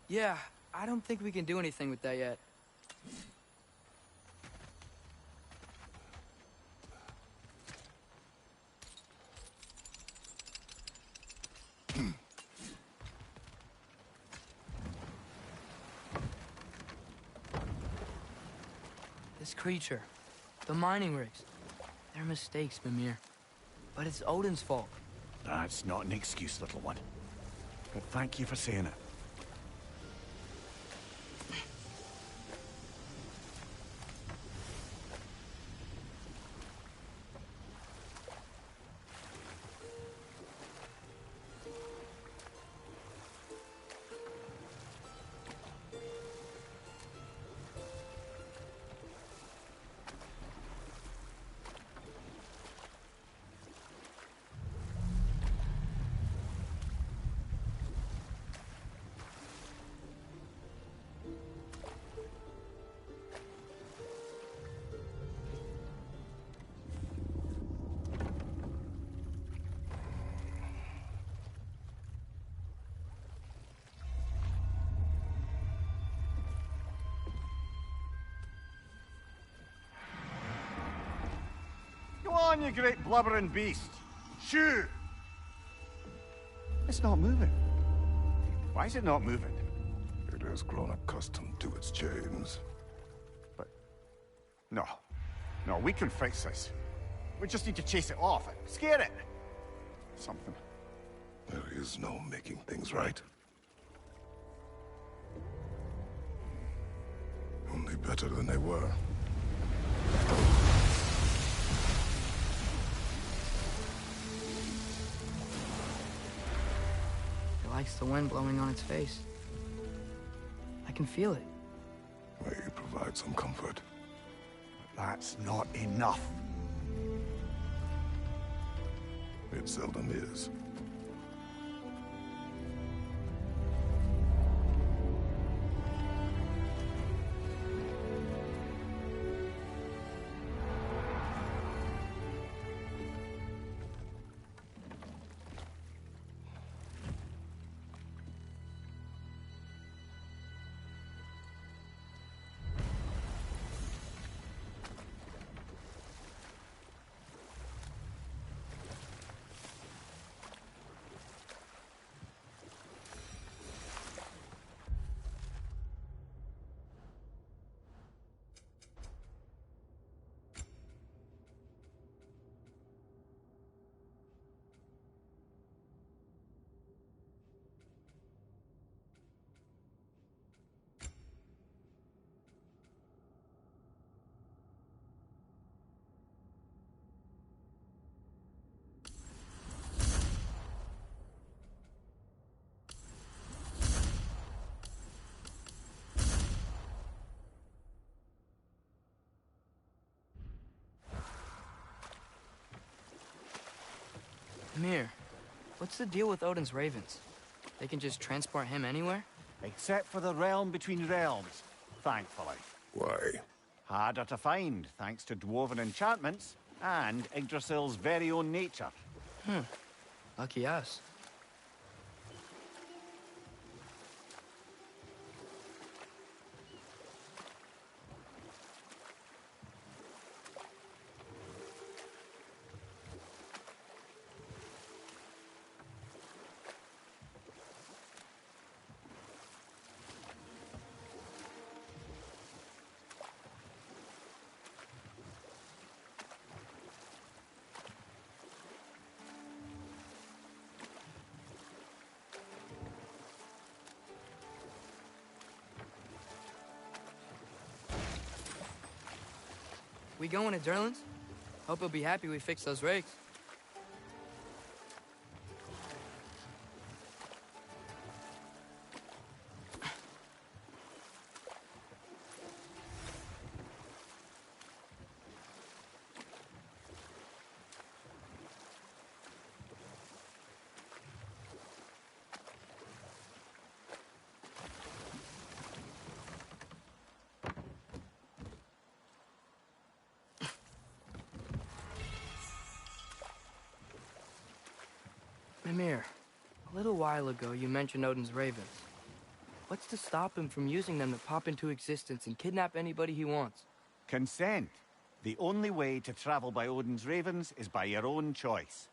Yeah, I don't think we can do anything with that yet. This creature, the mining rigs, they're mistakes, Mimir. But it's Odin's fault. That's not an excuse, little one. But thank you for saying it. Go on, you great blubbering beast. Shoo! It's not moving. Why is it not moving? It has grown accustomed to its chains. But... No. No, we can fix this. We just need to chase it off. Scare it. Something. There is no making things right. Only better than they were. It likes the wind blowing on its face. I can feel it. May provide some comfort. That's not enough. It seldom is. Mir, what's the deal with Odin's ravens? They can just transport him anywhere? Except for the realm between realms, thankfully. Why? Harder to find, thanks to dwarven enchantments and Yggdrasil's very own nature. Lucky us. We going to Derlin's? Hope he'll be happy we fixed those rakes. Mimir, a little while ago you mentioned Odin's ravens. What's to stop him from using them to pop into existence and kidnap anybody he wants? Consent. The only way to travel by Odin's ravens is by your own choice.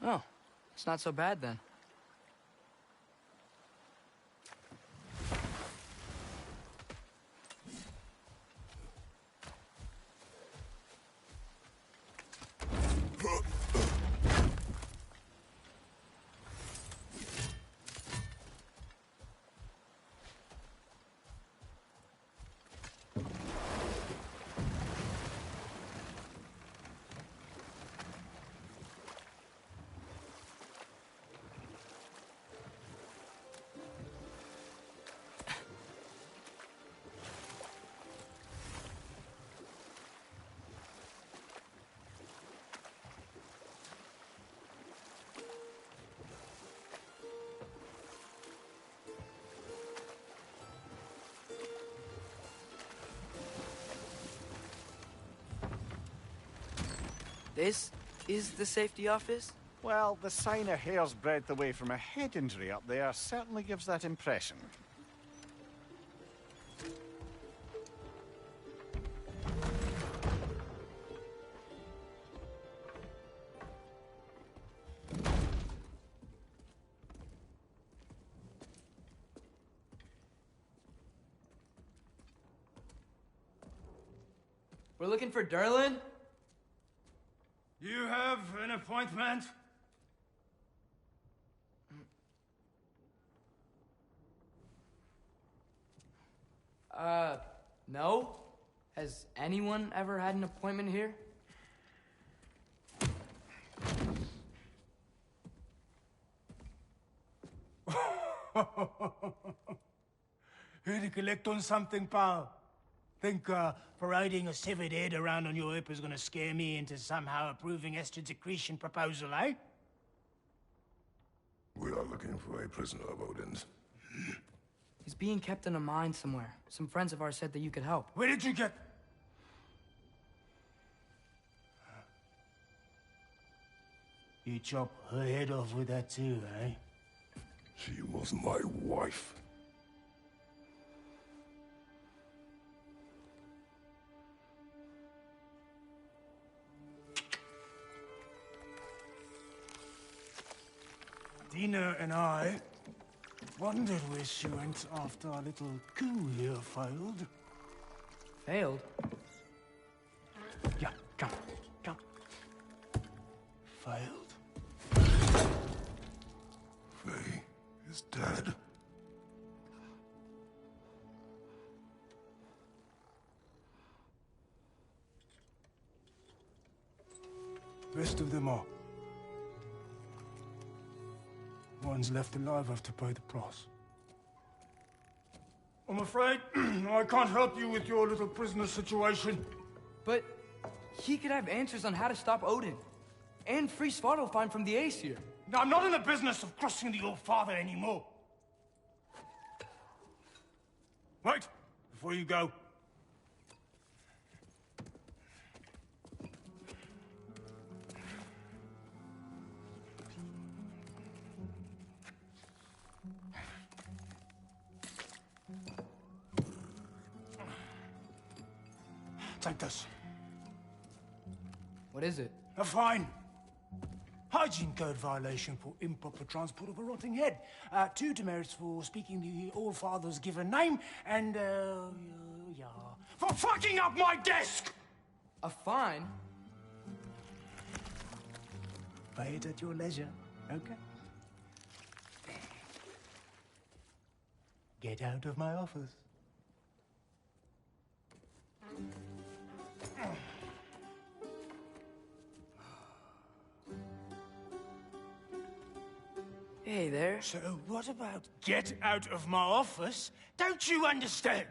Oh, it's not so bad then. This is the safety office? Well, the sign a hair's breadth away from a head injury up there certainly gives that impression. We're looking for Derlin? You have an appointment? No? Has anyone ever had an appointment here? Here to collect on something, pal? Think, parading a severed head around on your hip is gonna scare me into somehow approving Esther's accretion proposal, eh? We are looking for a prisoner of Odin's. He's being kept in a mine somewhere. Some friends of ours said that you could help. Where did you get... You chop her head off with that too, eh? She was my wife. Dina and I wondered where she went after our little coup here failed. Failed? Yeah, come, come. Failed. Faye is dead. Rest of them are. One's left alive have to pay the price. I'm afraid I can't help you with your little prisoner situation. But he could have answers on how to stop Odin. And free Svartalfheim from the Aesir. I'm not in the business of crossing the old father anymore. Wait, before you go. Take this. What is it? A fine. Hygiene code violation for improper transport of a rotting head. 2 demerits for speaking the All-Father's given name, and, yeah, for fucking up my desk! A fine? Pay it at your leisure, okay? Get out of my office. Hey there. So what about get out of my office? Don't you understand?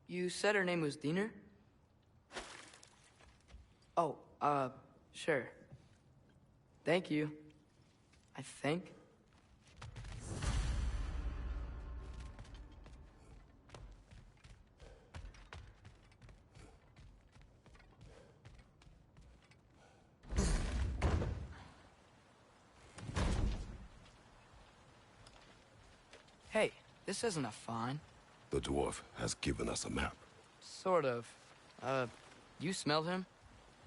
You said her name was Diener? Oh, sure. Thank you. I think. Hey, this isn't a fine. The dwarf has given us a map. Sort of. You smelled him?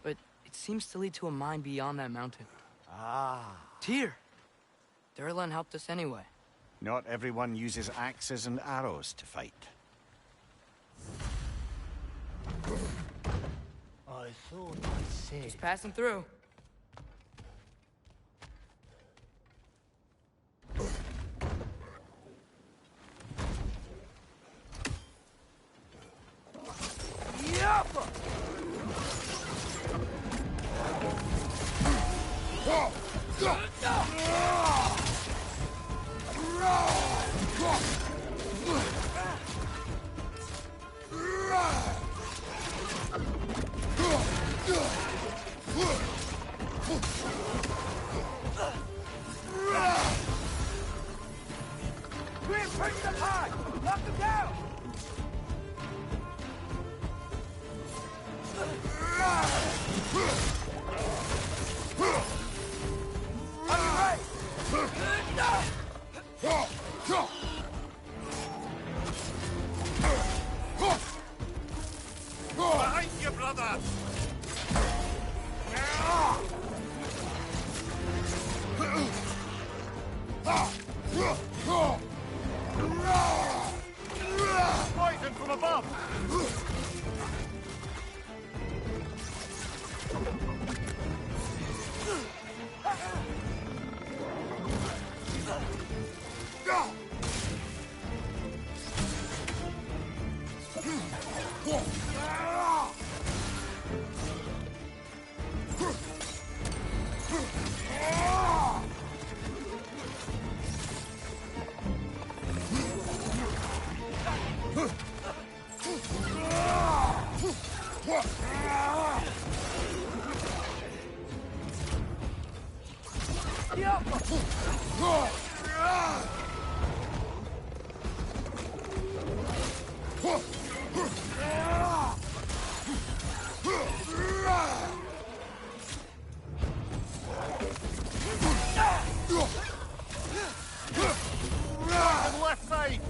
But it seems to lead to a mine beyond that mountain. Ah. Tyr! Durlan helped us anyway. Not everyone uses axes and arrows to fight. I thought I said... Just passing through. Behind you, brother! Poison from above! Left side!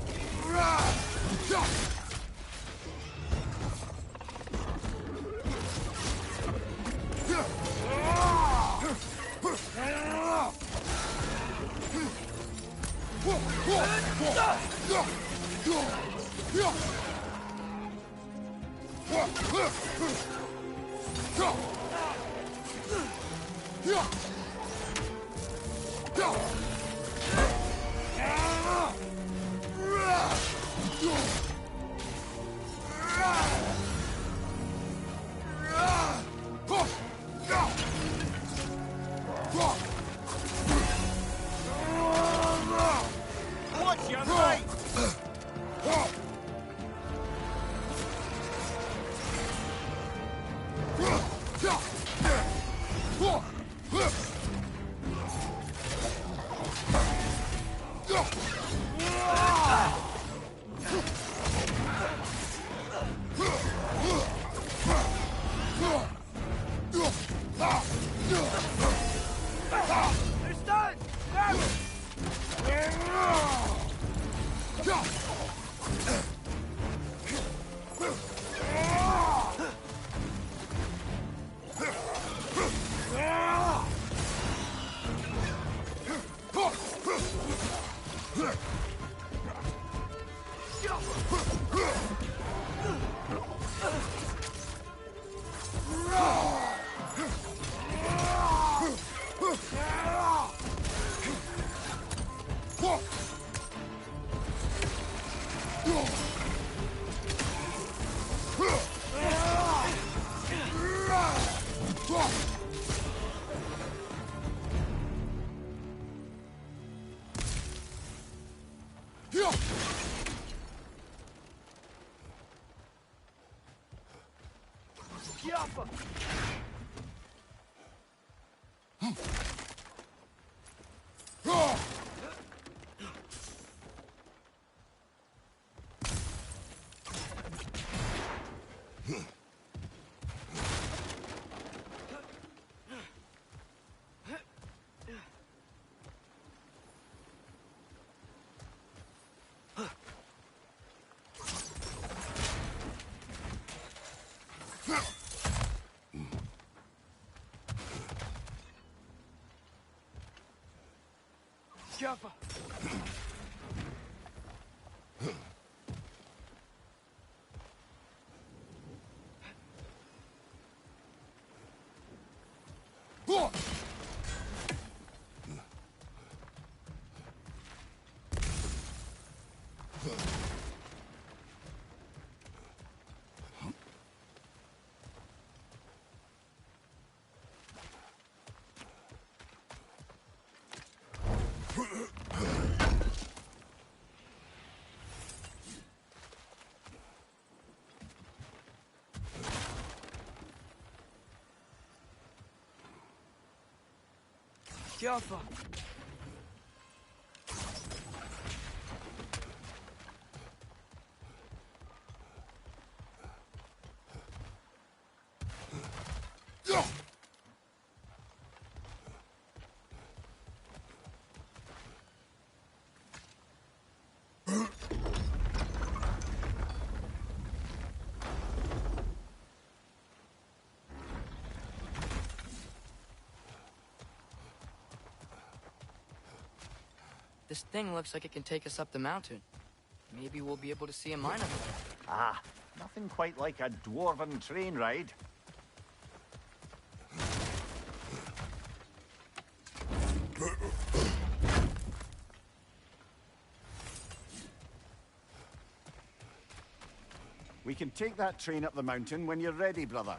Watch your right! Jaffa! Jaffa! This thing looks like it can take us up the mountain. Maybe we'll be able to see a mine up there. Ah, nothing quite like a dwarven train ride. We can take that train up the mountain when you're ready, brother.